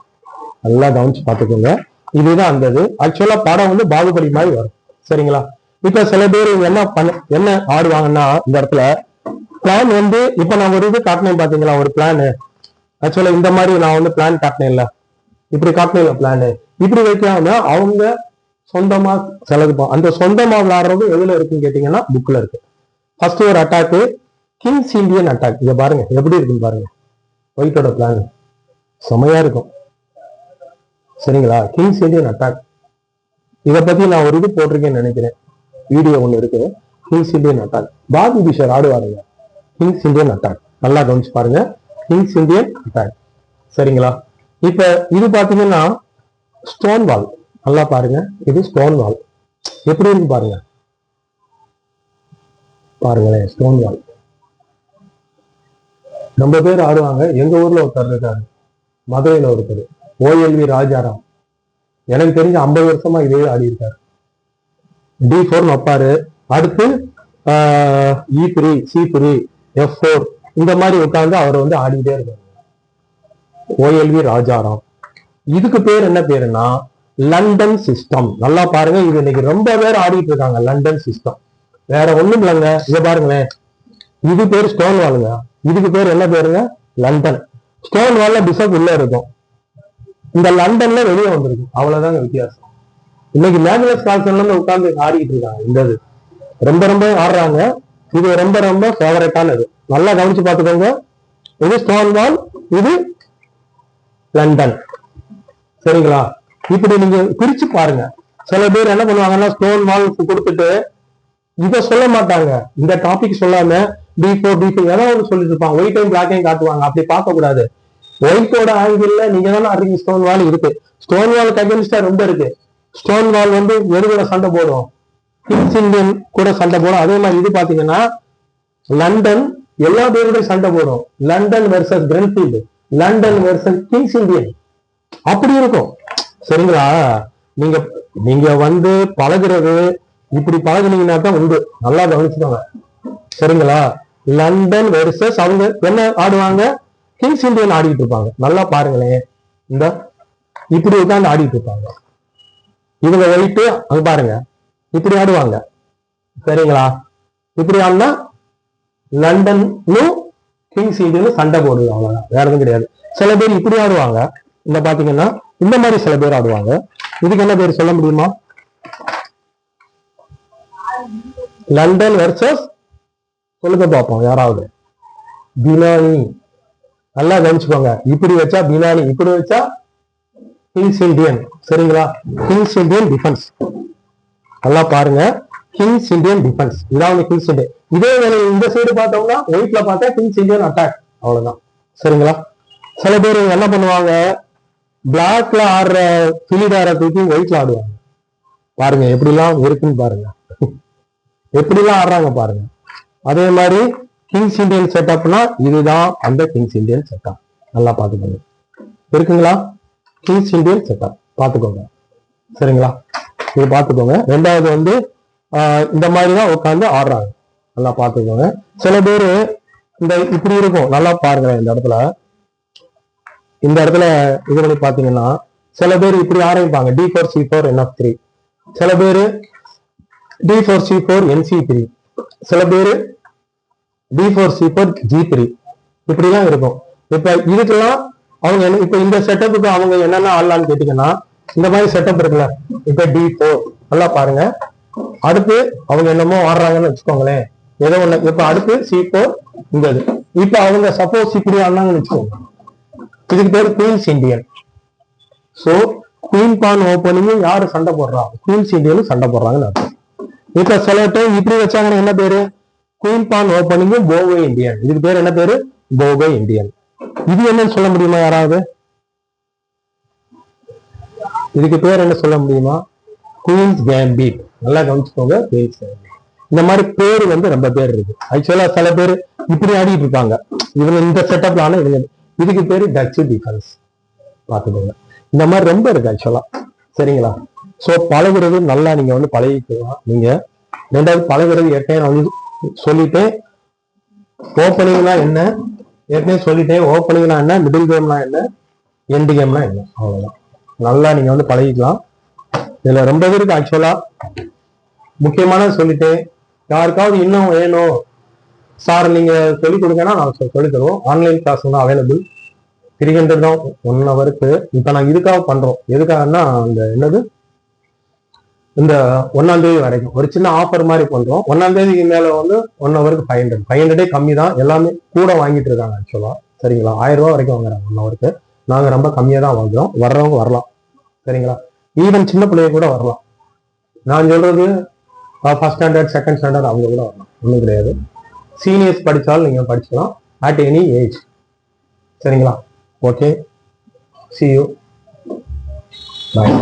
நல்லா கவனிச்சு பாத்துக்கோங்க. இதுதான் அந்த இது. ஆக்சுவலா படம் வந்து பாகுபலி மாதிரி வரும், சரிங்களா? இப்ப சில பேர் என்ன ஆடுவாங்கன்னா இந்த இடத்துல பிளான் வந்து, இப்ப நான் ஒரு இது காட்டினேன் பாத்தீங்களா, ஒரு பிளான். ஆக்சுவலா இந்த மாதிரி நான் வந்து பிளான் காட்டினேன் இல்ல, இப்படி காட்டினேன் பிளான். இப்படி வைக்காம அவங்க சொந்தமா செலவுப்போம். அந்த சொந்தமா விளையாடுறது எதுல இருக்குன்னு கேட்டீங்கன்னா புக்ல இருக்கு. ஃபர்ஸ்ட் ஒரு அட்டாக்கு, கிங்ஸ் இண்டியன் அட்டாக். இங்க பாருங்க எப்படி இருக்குன்னு பாருங்க. ஒயிட்டோட பிளான் செமையா இருக்கும், சரிங்களா? Kings Indian attack. இதை பத்தி நான் ஒரு இது போட்டிருக்கேன்னு நினைக்கிறேன், வீடியோ ஒண்ணு இருக்கு. King's Indian attack Bobby Fischer ஆடுவாருங்க. கிங்ஸ் இண்டியன் அட்டாக் நல்லா கவனிச்சு பாருங்க, கிங்ஸ் இண்டியன் அட்டாக், சரிங்களா? இப்ப இது பாத்தீங்கன்னா ஸ்டோன் வால். நல்லா பாருங்க, இது ஸ்டோன் வால் எப்படி இருக்கு பாருங்க, பாருங்களேன் ஸ்டோன் வால். ரொம்ப பேர் ஆடுவாங்க. எங்க ஊர்ல ஒருத்தர் இருக்காரு, மதுரையில ஒருத்தர், OLV ராஜாராம். எனக்கு தெரிஞ்ச 50 வருஷமா இதே ஆடி இருக்காரு. D4 வைப்பாரு, அடுத்து E3 C3 F4 இந்த மாதிரி உட்கார்ந்து அவர் வந்து ஆடிட்டே இருக்காரு. OLV ராஜாராம். இதுக்கு பேர் என்ன பேருன்னா லண்டன் சிஸ்டம். நல்லா பாருங்க, இது இன்னைக்கு ரொம்ப பேர் ஆடிட்டு இருக்காங்க. லண்டன் சிஸ்டம் வேற ஒண்ணும் இல்லைங்க. இங்க பாருங்களேன், இது பேரு ஸ்டோன் வாலுங்க, இதுக்கு பேர் என்ன பேருங்க? லண்டன். ஸ்டோன் வால்ல பிஷப் உள்ள இருக்கும், இந்த லண்டன்ல வெளியே வந்திருக்கும், அவ்வளவுதாங்க வித்தியாசம். இன்னைக்கு மேக்னஸ் கால்சன்ல உட்கார்ந்து ஆடிட்டு இருக்காங்க. இந்த இது ரொம்ப ரொம்ப ஆடுறாங்க. இது ரொம்ப ரொம்ப ஃபேவரட்டானது. நல்லா கவனிச்சு பார்த்துக்கோங்க. இது ஸ்டோன் வால், இது லண்டன், சரிங்களா? இப்படி நீங்க பிரிச்சு பாருங்க. சில பேர் என்ன பண்ணுவாங்கன்னா ஸ்டோன் வால் கொடுத்துட்டு இதை சொல்ல மாட்டாங்க, இந்த டாபிக் சொல்லாம D4 D5 ஏதாவது ஒன்று சொல்லிட்டு இருப்பாங்க, ஒயிட்டையும் பிளாக்கையும் காட்டுவாங்க. அப்படி பார்க்க கூடாது. ஒயிட்டோட ஆங்கிள் நீங்க தானே ஆடுறீங்க. ஸ்டோன் வால் இருக்கு, ஸ்டோன் வாலுக்கு அகேன்ஸ்டா ரொம்ப இருக்கு. ஸ்டோன் வால் வந்து எதுல சண்டை போடும்? கிங்ஸ் இண்டியன் கூட சண்டை போடும். அதே மாதிரி இது பாத்தீங்கன்னா லண்டன் எல்லா பேருடைய சண்டை போடும். London versus Grunfeld, London versus King's Indian, அப்படி இருக்கும், சரிங்களா? நீங்க நீங்க வந்து பழகுறது இப்படி பழகுனீங்கன்னா தான் உண்டு. நல்லா கவனிச்சுக்கோங்க, சரிங்களா? லண்டன் வெர்சஸ் அவங்க என்ன ஆடுவாங்க? கிங்ஸ் இண்டியன் ஆடிட்டு இருப்பாங்க. நல்லா பாருங்களேன், இந்த இப்படி உட்காந்து ஆடிட்டு இருப்பாங்க. இவங்க ஒயிட்டு அங்க பாருங்க இப்படி ஆடுவாங்க, சரிங்களா? இப்படி ஆடினா லண்டனும் கிங்ஸ் இண்டியனும் சண்டை போடுது, அவ்வளவுதான், வேற எதுவும் கிடையாது. சில பேர் இப்படி ஆடுவாங்க, இந்த பாத்தீங்கன்னா இந்த மாதிரி சில பேர் ஆடுவாங்க. இதுக்கு என்ன பேர் சொல்ல முடியுமா? லண்டன் வெர்சஸ் சொல்லுங்க பார்ப்போம் யாராவது. பினானி. நல்லா கவனிச்சுக்கோங்க, இப்படி வச்சா பினானி, இப்படி வச்சா கிங்ஸ் இண்டியன், சரிங்களா? Kings Indian defence. நல்லா பாருங்க, கிங்ஸ் இண்டியன் டிஃபென்ஸ், இதான் கிங்ஸ் இண்டியன். இதே வேலை இந்த சைடு பார்த்தோம்னா ஒயிட்ல பார்த்தா கிங்ஸ் இண்டியன் அட்டாக், அவ்வளவுதான், சரிங்களா? சில பேர் என்ன பண்ணுவாங்க, பிளாக்ல ஆடுற பிலிடார தூக்கி ஒயிட்ல ஆடுவாங்க. பாருங்க எப்படிலாம் இருக்குன்னு பாருங்க, எப்படிலாம் ஆடுறாங்க பாருங்க. அதே மாதிரி கிங்ஸ் இண்டியன் செட்டப்னா இதுதான் அந்த கிங்ஸ் இண்டியன் செட்டப். நல்லா பாத்துக்கோங்க, இருக்குங்களா? கிங்ஸ் இண்டியன் செட்டப் பாத்துக்கோங்க, சரிங்களா? இது பாத்துக்கோங்க. ரெண்டாவது வந்து இந்த மாதிரிதான் உட்காந்து ஆடுறாங்க. நல்லா பாத்துக்கோங்க. சில பேரு இந்த இப்படி இருக்கும், நல்லா பாருங்க. இந்த இடத்துல இது பண்ணி பாத்தீங்கன்னா சில பேர் இப்படி ஆரம்பிப்பாங்க, D4 C4 NF3. சில பேரு D4 C4 NC3. சில பேரு D4 C4 G3. இப்படிலாம் இருக்கும். இப்ப இதுக்கெல்லாம் அவங்க இப்ப இந்த செட்டப்புக்கு அவங்க என்னென்ன ஆடலாம்னு கேட்டீங்கன்னா இந்த மாதிரி செட்டப் இருக்குல்ல, இப்ப D4 நல்லா பாருங்க. அடுத்து அவங்க என்னமோ ஆடுறாங்கன்னு வச்சுக்கோங்களேன், ஏதோ ஒண்ணு. இப்ப அடுத்து C4 இந்த இது. இப்ப அவங்க சப்போஸ் இப்படி ஆடினாங்கன்னு வச்சுக்கோங்க, இதுக்கு பேரு குயின்ஸ் இண்டியன். சோ குயின் பான் ஓப்பனிங் யாரு சண்டை போடுறா? குயின்ஸ் இண்டியன் சண்டை போடுறாங்கன்னு அர்த்தம். இப்ப சில டைம் இப்படி வச்சாங்கன்னா என்ன பேரு? குயின் பான் ஓப்பனிங் போகோ இந்தியன். இதுக்கு பேர் என்ன பேரு? போகோ இந்தியன். இது என்னன்னு சொல்ல முடியுமா யாராவது? இதுக்கு பேர் என்ன சொல்ல முடியுமா? Queen's gambit. நல்லா கவனிச்சுக்கோங்க, குயின்ஸ் கேம்பிட். இந்த மாதிரி பேர் வந்து ரொம்ப பேர் இருக்கு. ஆக்சுவலா சில பேர் இப்படி ஆடிட்டு இருக்காங்க, இவங்க இந்த செட்டப்ல. ஆனா இவங்க இதுக்கு பேரு டச் டிஃபென்ஸ். பாத்துக்கோங்க, இந்த மாதிரி ரொம்ப இருக்கு ஆக்சுவலா. சரிங்களா? சோ பழகுறது நல்லா நீங்க வந்து பழகிக்கலாம். நீங்க ரெண்டாவது பழகுறது ஏற்கனவே நான் வந்து சொல்லிட்டேன். ஓப்பனிங்னா என்ன ஏற்கனவே சொல்லிட்டேன். ஓப்பனிங்னா என்ன, மிடில் கேம்னா என்ன, எண்டு கேம்னா என்ன, அவ்வளவுதான். நல்லா நீங்க வந்து பழகிக்கலாம். இதுல ரொம்ப பேருக்கு ஆக்சுவலா முக்கியமான சொல்லிட்டேன். யாருக்காவது இன்னும் வேணும் சார் நீங்க சொல்லிக் கொடுங்கன்னா நான் சொல்லித் தருவோம். ஆன்லைன் கிளாஸ் தான் அவைலபிள். 300 தான் 1 ஹவருக்கு. இப்ப நாங்க இதுக்காக பண்றோம். எதுக்காகன்னா அந்த என்னது, இந்த 1ஆம் தேதி வரைக்கும் ஒரு சின்ன ஆஃபர் மாதிரி பண்றோம். 1ஆம் தேதிக்கு மேல வந்து 1 ஹவருக்கு 500 கம்மி தான். எல்லாமே கூட வாங்கிட்டு இருக்காங்க ஆக்சுவலா. சரிங்களா? 1000 ரூபாய் வரைக்கும் வாங்குறாங்க 1 ஹவருக்கு. நாங்க ரொம்ப கம்மியா தான் வாங்குறோம். வர்றவங்க வரலாம். சரிங்களா? ஈவன் சின்ன பிள்ளைய கூட வரலாம். நான் சொல்றது ஃபர்ஸ்ட் ஸ்டாண்டர்ட் செகண்ட் ஸ்டாண்டர்ட் அவங்க கூட வரலாம், ஒன்றும் கிடையாது. சீனியர்ஸ் படித்தாலும் நீங்க படிச்சுக்கலாம் அட் எனி ஏஜ். சரிங்களா? Okay, see you, bye.